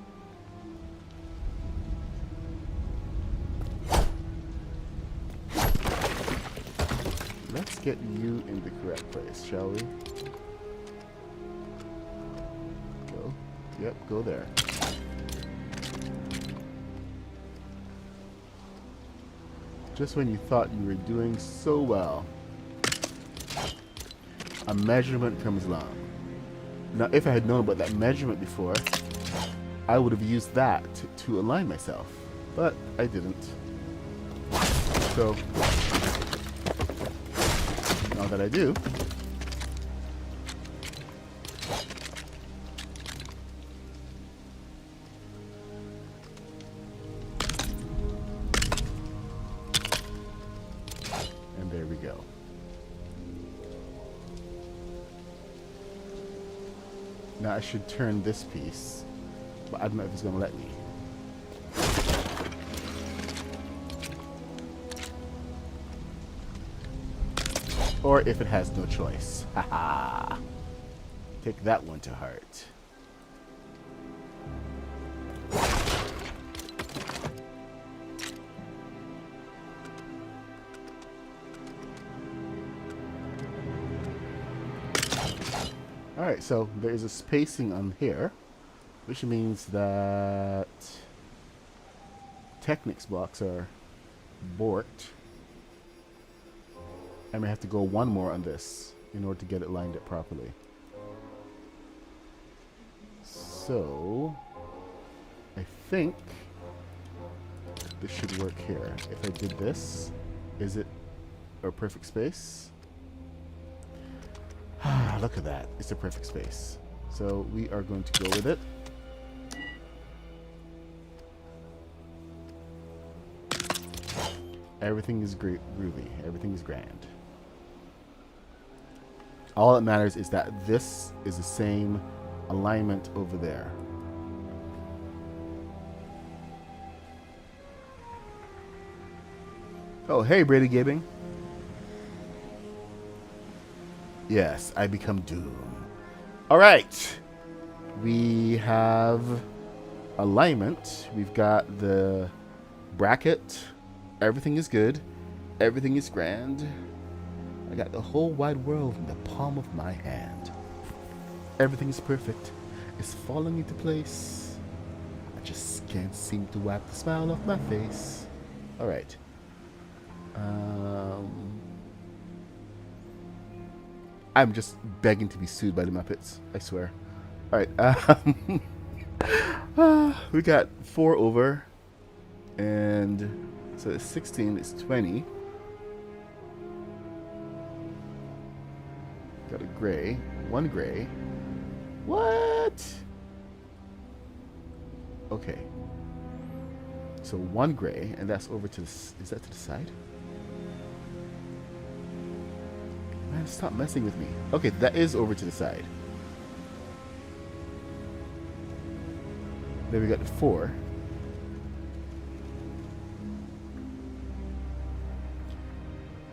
Let's get you in the correct place, shall we? Go. Yep, go there. Just when you thought you were doing so well, a measurement comes along. Now, if I had known about that measurement before, I would have used that to align myself, but I didn't. So, now that I do, and there we go. Now I should turn this piece, but I don't know if it's going to let me. Or if it has no choice. Haha. Take that one to heart. Alright, so there is a spacing on here, which means that Technics blocks are borked. I may have to go one more on this in order to get it lined up properly. So, I think this should work here. If I did this, is it a perfect space? Look at that. It's a perfect space. So we are going to go with it. Everything is great, groovy. Everything is grand. All that matters is that this is the same alignment over there. Oh, hey, Brady Gibbing. Yes, I become Doom. All right. We have alignment. We've got the bracket. Everything is good. Everything is grand. I got the whole wide world in the palm of my hand. Everything is perfect. It's falling into place. I just can't seem to wipe the smile off my face. All right. I'm just begging to be sued by the Muppets. I swear. All right. We got 4 over, and so it's 16. It's 20. Got a gray. 1 gray. What? Okay. So 1 gray, and that's over to the. Is that to the side? Man, stop messing with me. Okay, that is over to the side. Then we got the 4.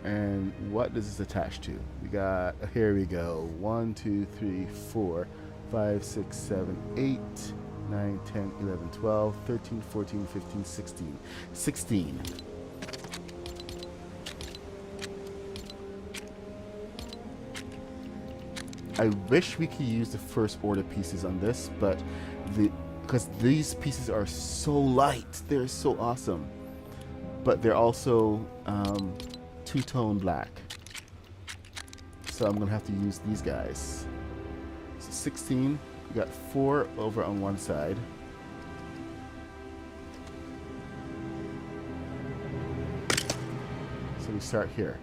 And what does this attach to? We got, here we go. 1, 2, 3, 4, 5, 6, 7, 8, 9, 10, 11, 12, 13, 14, 15, 16. 16. I wish we could use the first order pieces on this, but because these pieces are so light, they're so awesome. But they're also two-tone black. So I'm gonna have to use these guys. So 16, we got 4 over on one side. So we start here.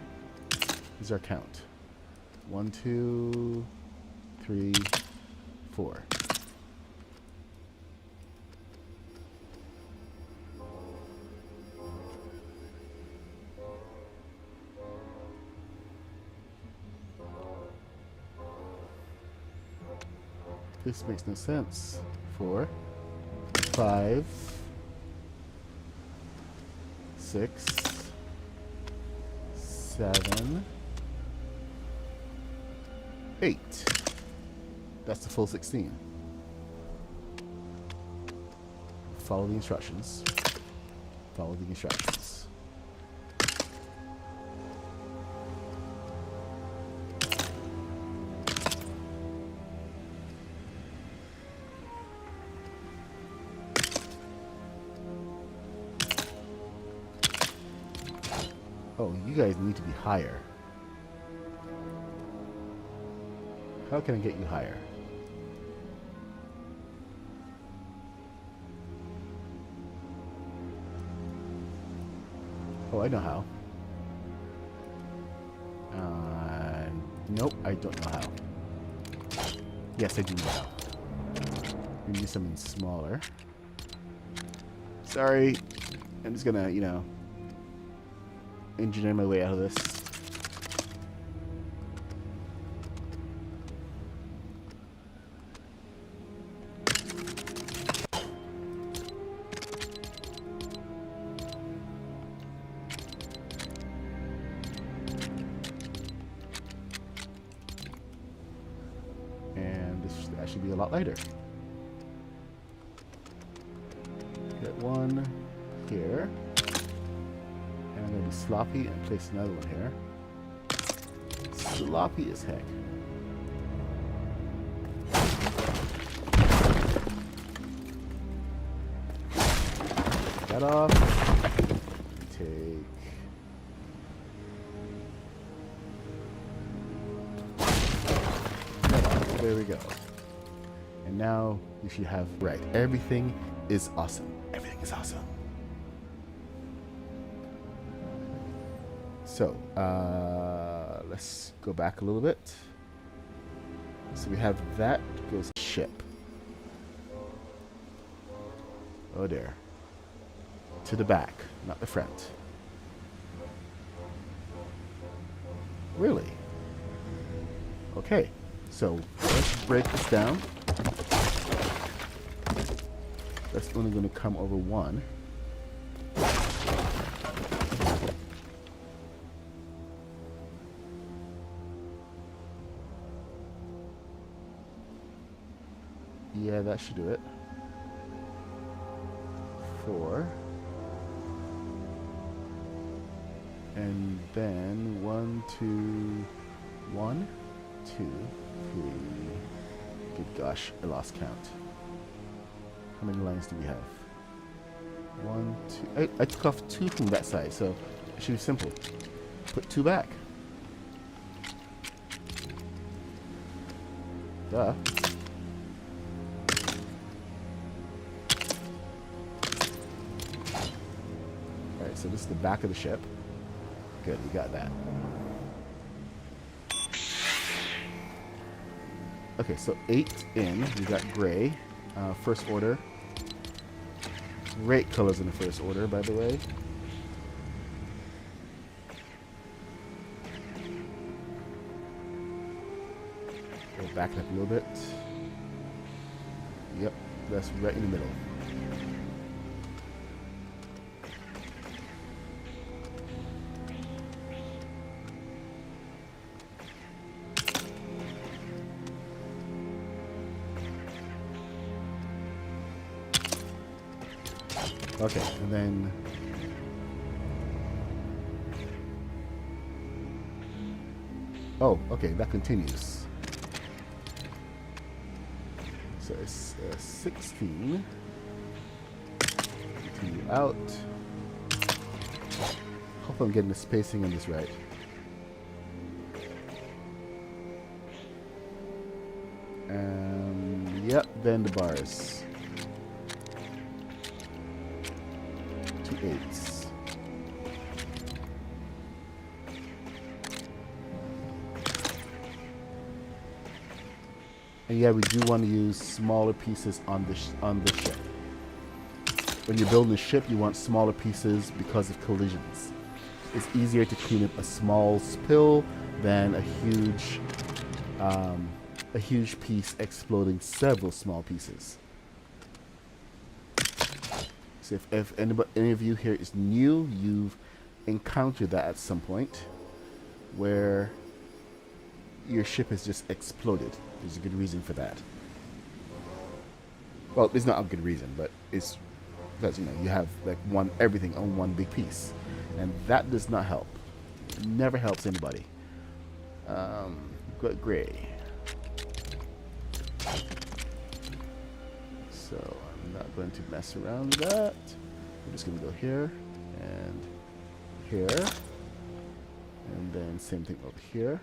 This is our count. 1, 2, 3, 4. This makes no sense. 4, 5, 6, 7, 8. That's the full 16. Follow the instructions. Follow the instructions. Oh, you guys need to be higher. How can I get you higher? Oh, I know how. Nope, I don't know how. Yes, I do know how. We need something smaller. Sorry. I'm just gonna, you know, engineer my way out of this. That should be a lot lighter. Get one here. And I'm going to be sloppy and place another one here. Sloppy as heck. That off. Take. That off. There we go. And now you should have, right, everything is awesome. Everything is awesome. So, let's go back a little bit. So we have that goes ship. Oh dear. To the back, not the front. Really? Okay, so let's break this down. That's only going to come over one. Yeah, that should do it. 4. And then 1, 2, 1, 2, 3. Good gosh, I lost count. How many lines do we have? 1, 2. I took off 2 from that side, so it should be simple. Put 2 back. Duh. Alright, so this is the back of the ship. Good, we got that. Okay, so 8 in. We got gray. First order. Great colors in the first order, by the way. We'll back it up a little bit. Yep, that's right in the middle. Okay, and then oh, okay, that continues. So it's 16. Continue out. Hope I'm getting the spacing on this right. Yep, then the bars. 2 8s. And yeah, we do want to use smaller pieces on the ship. When you're building a ship, you want smaller pieces because of collisions. It's easier to clean up a small spill than a huge a huge piece exploding several small pieces. So if any of you here is new, you've encountered that at some point where your ship has just exploded. There's a good reason for that. Well, there's not a good reason, but it's because, you know, you have like everything on one big piece, and that does not help. It never helps anybody. Got gray. So I'm not going to mess around with that. I'm just going to go here and here, and then same thing over here.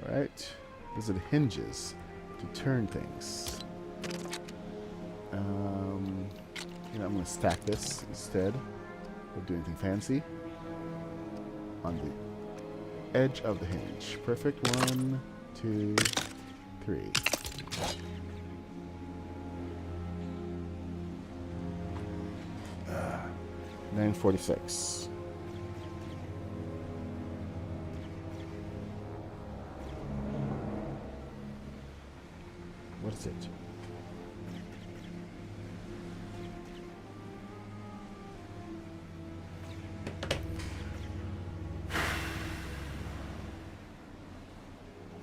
All right, those are the hinges to turn things. You know, I'm going to stack this instead of doing anything fancy on the edge of the hinge. Perfect. 1, 2, 3. Uh, 946. What is it?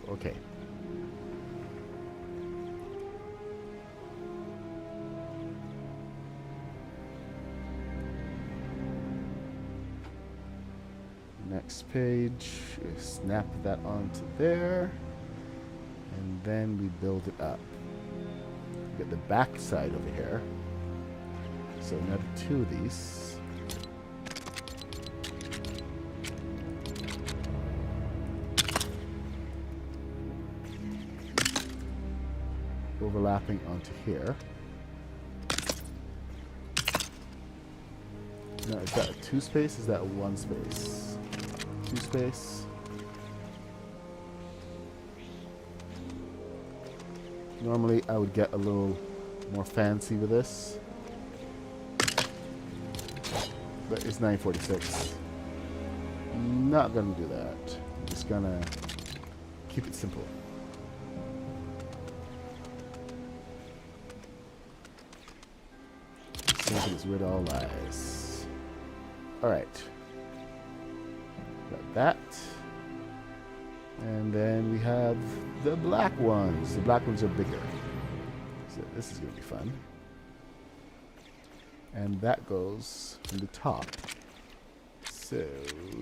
Okay. Next page, snap that onto there, and then we build it up. Get the back side over here. So another 2 of these. Overlapping onto here. Now, is that a 2 space? Is that a 1 space? 2 space. Normally, I would get a little more fancy with this, but it's 946. Not gonna do that. I'm just gonna keep it simple. Simple is where it all lies. Alright. Got that. And then we have the black ones. The black ones are bigger. So this is going to be fun. And that goes from the top. So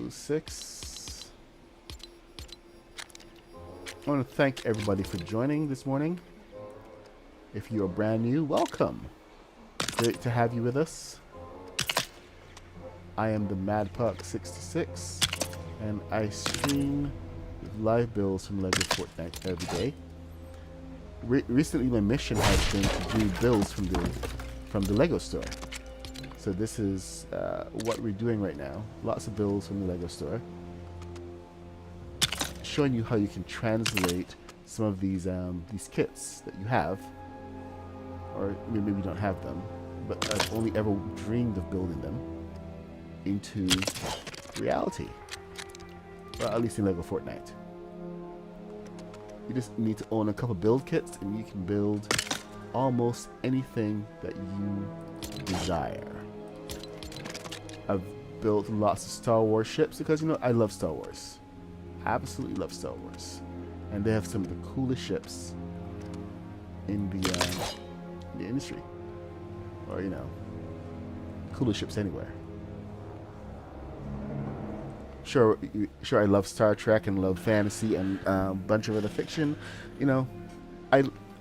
6. I want to thank everybody for joining this morning. If you're brand new, welcome. Great to have you with us. I am the MadPuck66, and I stream live builds from LEGO Fortnite every day. Recently, my mission has been to do builds from the LEGO store. So this is what we're doing right now. Lots of builds from the LEGO store, showing you how you can translate some of these kits that you have, or maybe you don't have them, but I've only ever dreamed of building them, into reality. Well, at least in LEGO Fortnite. You just need to own a couple build kits and you can build almost anything that you desire. I've built lots of Star Wars ships because, you know, I love Star Wars. Absolutely love Star Wars. And they have some of the coolest ships in the industry. Or, you know, coolest ships anywhere. Sure, I love Star Trek and love fantasy and a bunch of other fiction. You know,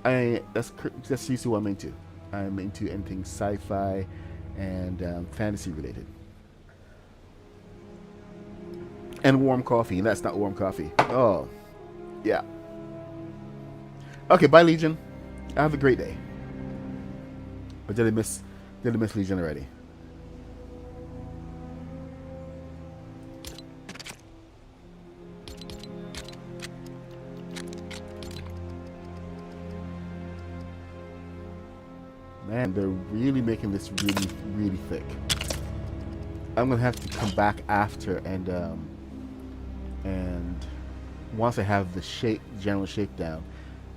that's usually what I'm into. I'm into anything sci-fi and fantasy related. And warm coffee. That's not warm coffee. Oh, yeah. Okay, bye, Legion. Have a great day. Or did I miss Legion already? Man, they're really making this really, really thick. I'm gonna have to come back after and once I have the general shape down,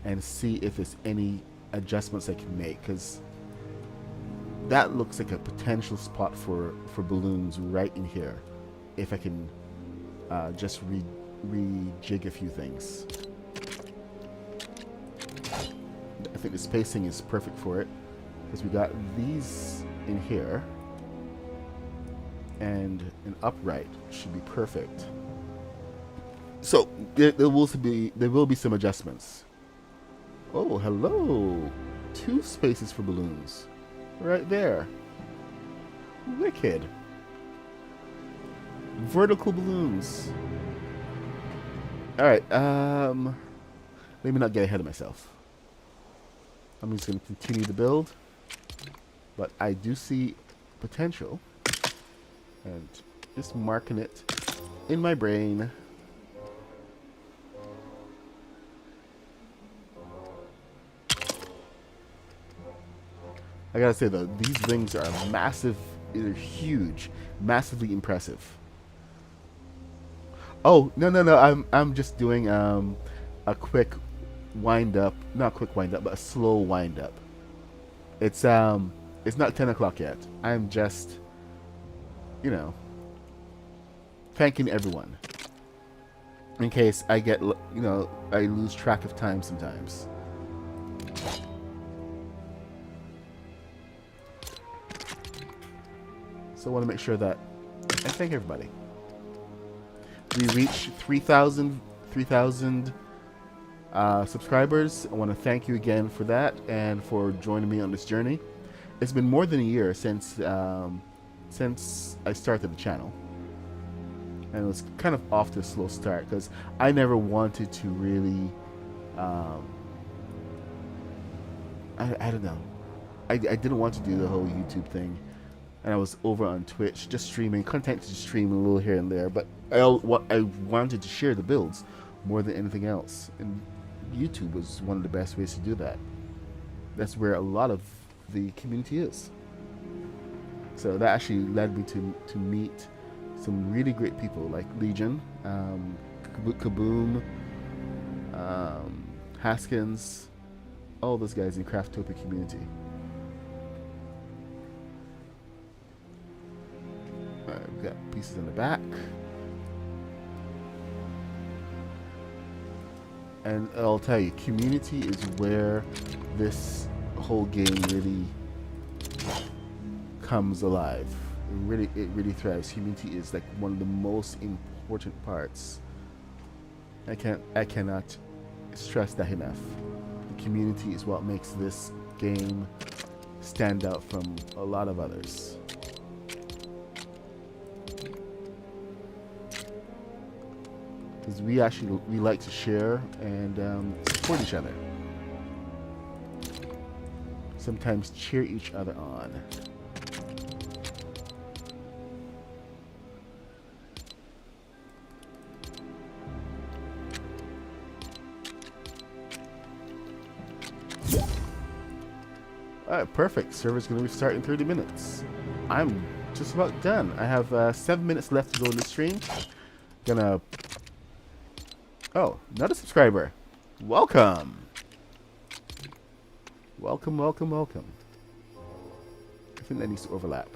and see if there's any adjustments I can make, because that looks like a potential spot for balloons right in here. If I can just rejig a few things. I think the spacing is perfect for it, because we got these in here, and an upright should be perfect. So there will be some adjustments. Oh, hello! 2 spaces for balloons, right there. Wicked. Vertical balloons. All right. Let me not get ahead of myself. I'm just going to continue the build, but I do see potential, and just marking it in my brain. I gotta say though, these wings are massive. They're huge, massively impressive. Oh no! I'm just doing a quick wind up, not a quick wind up, but a slow wind up. It's not 10 o'clock yet. I'm just, thanking everyone. In case I get, I lose track of time sometimes. So I want to make sure that I thank everybody. We reached 3,000 subscribers. I want to thank you again for that and for joining me on this journey. It's been more than a year since I started the channel, and it was kind of off to a slow start because I never wanted to really. I don't know. I didn't want to do the whole YouTube thing. And I was over on Twitch, just streaming, content to stream a little here and there. But I wanted to share the builds more than anything else. And YouTube was one of the best ways to do that. That's where a lot of the community is. So that actually led me to meet some really great people like Legion, Kaboom, Haskins, all those guys in Craftopia community. We've got pieces in the back, and I'll tell you, community is where this whole game really comes alive. It really thrives. Community is like one of the most important parts. I cannot stress that enough. The community is what makes this game stand out from a lot of others. Because we like to share and support each other. Sometimes cheer each other on. Alright, perfect. Server's going to restart in 30 minutes. I'm just about done. I have 7 minutes left to go in the stream. Gonna... Oh, another subscriber. Welcome. Welcome, welcome, welcome. I think that needs to overlap.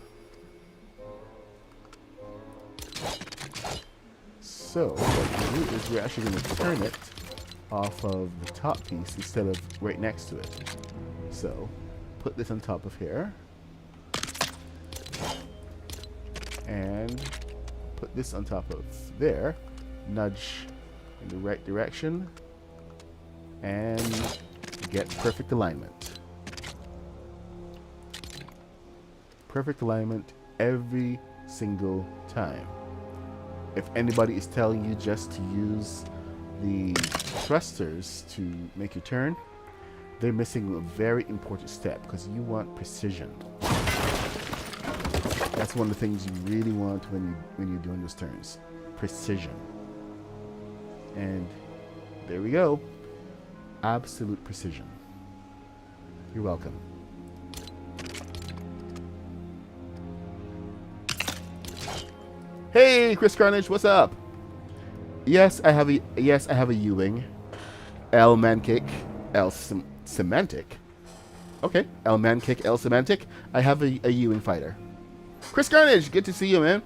So, what we do is we're actually going to turn it off of the top piece instead of right next to it. So, put this on top of here. And put this on top of there. Nudge in the right direction. And get perfect alignment. Perfect alignment every single time. If anybody is telling you just to use the thrusters to make your turn, they're missing a very important step because you want precision. That's one of the things you really want when you're doing those turns. Precision. And there we go. Absolute precision. You're welcome. Hey, Chris Carnage, what's up? Yes, I have a U-wing. L Mancake, L Semantic. Okay, L Mancake, L Semantic. I have a U-wing fighter. Chris Carnage, good to see you, man.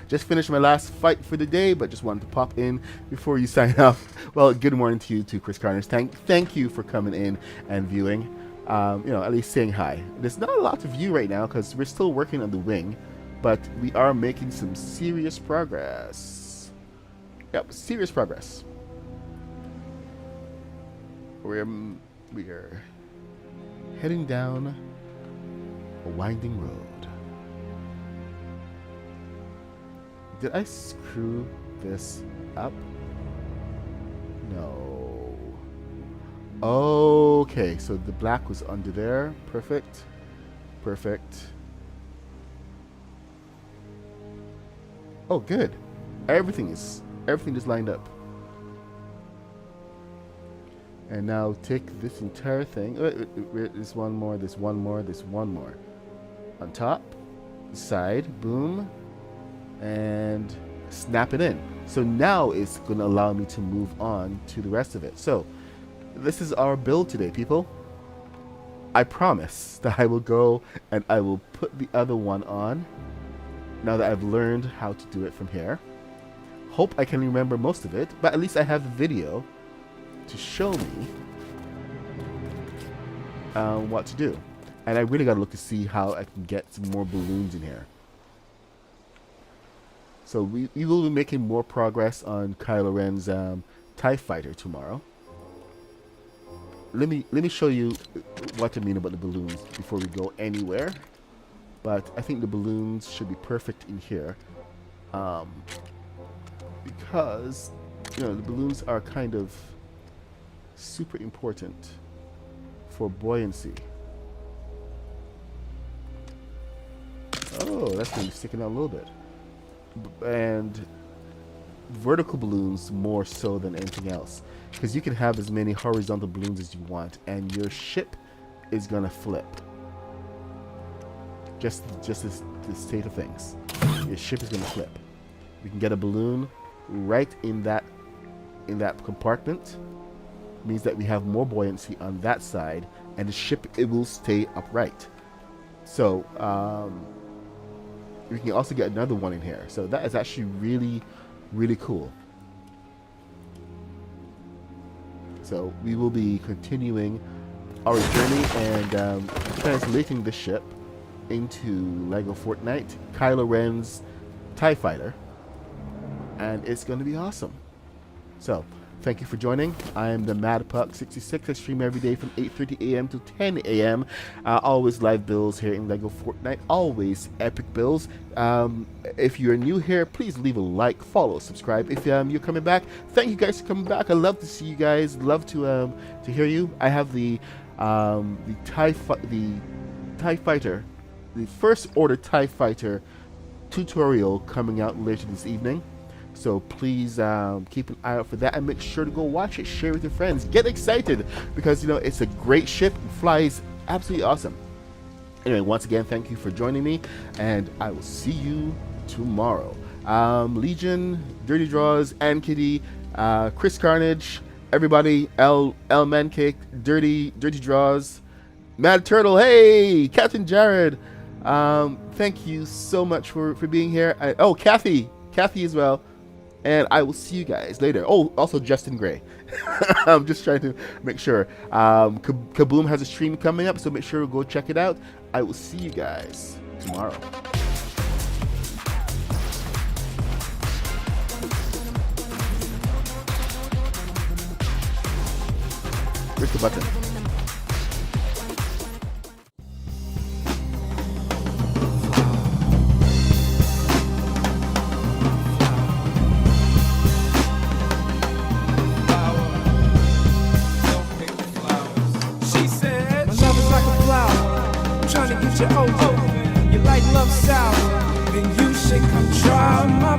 Just finished my last fight for the day, but just wanted to pop in before you sign off. Well, good morning to you too, Chris Carnage. Thank you for coming in and viewing. At least saying hi. There's not a lot to view right now because we're still working on the wing, but we are making some serious progress. Yep, serious progress. We are heading down a winding road. Did I screw this up? No. Okay, so the black was under there. Perfect. Perfect. Oh, good. Everything is lined up. And now take this entire thing. There's one more. There's one more. There's one more. On top, side, boom. And snap it in. So now it's going to allow me to move on to the rest of it. So this is our build today, people. I promise that I will go and I will put the other one on now that I've learned how to do it from here. Hope I can remember most of it, but at least I have the video to show me what to do. And I really got to look to see how I can get some more balloons in here. So we will be making more progress on KYLO REN'S TIE Fighter tomorrow. Let me show you what I mean about the balloons before we go anywhere. But I think the balloons should be perfect in here, because the balloons are kind of super important for buoyancy. Oh, that's going to be sticking out a little bit. And vertical balloons more so than anything else, because you can have as many horizontal balloons as you want and your ship is gonna flip. Just the state of things, your ship is gonna flip. We can get a balloon right in that compartment, means that we have more buoyancy on that side and the ship, it will stay upright. So we can also get another one in here. So that is actually really, really cool. So we will be continuing our journey and translating the ship into Lego Fortnite, KYLO REN'S TIE Fighter. And it's going to be awesome. So thank you for joining. I am the Mad Puck 66. I stream every day from 8:30 a.m. to 10 a.m. Always live builds here in Lego Fortnite. Always epic builds. If you're new here, please leave a like, follow, subscribe. If you're coming back, thank you guys for coming back. I love to see you guys. Love to hear you. I have the TIE Fighter, the First Order TIE Fighter tutorial coming out later this evening. So please keep an eye out for that and make sure to go watch it, share with your friends, get excited, because it's a great ship, it flies absolutely awesome. Anyway, once again, thank you for joining me, and I will see you tomorrow. Legion, Dirty Draws, and Kitty, Chris Carnage, everybody, L Mancake, Dirty Draws, Mad Turtle, hey, Captain Jared, thank you so much for being here. Oh, Kathy as well. And I will see you guys later. Oh, also Justin Gray. I'm just trying to make sure. Kaboom has a stream coming up, so make sure to go check it out. I will see you guys tomorrow. Where's the button? You like love sour, then you should come try mine.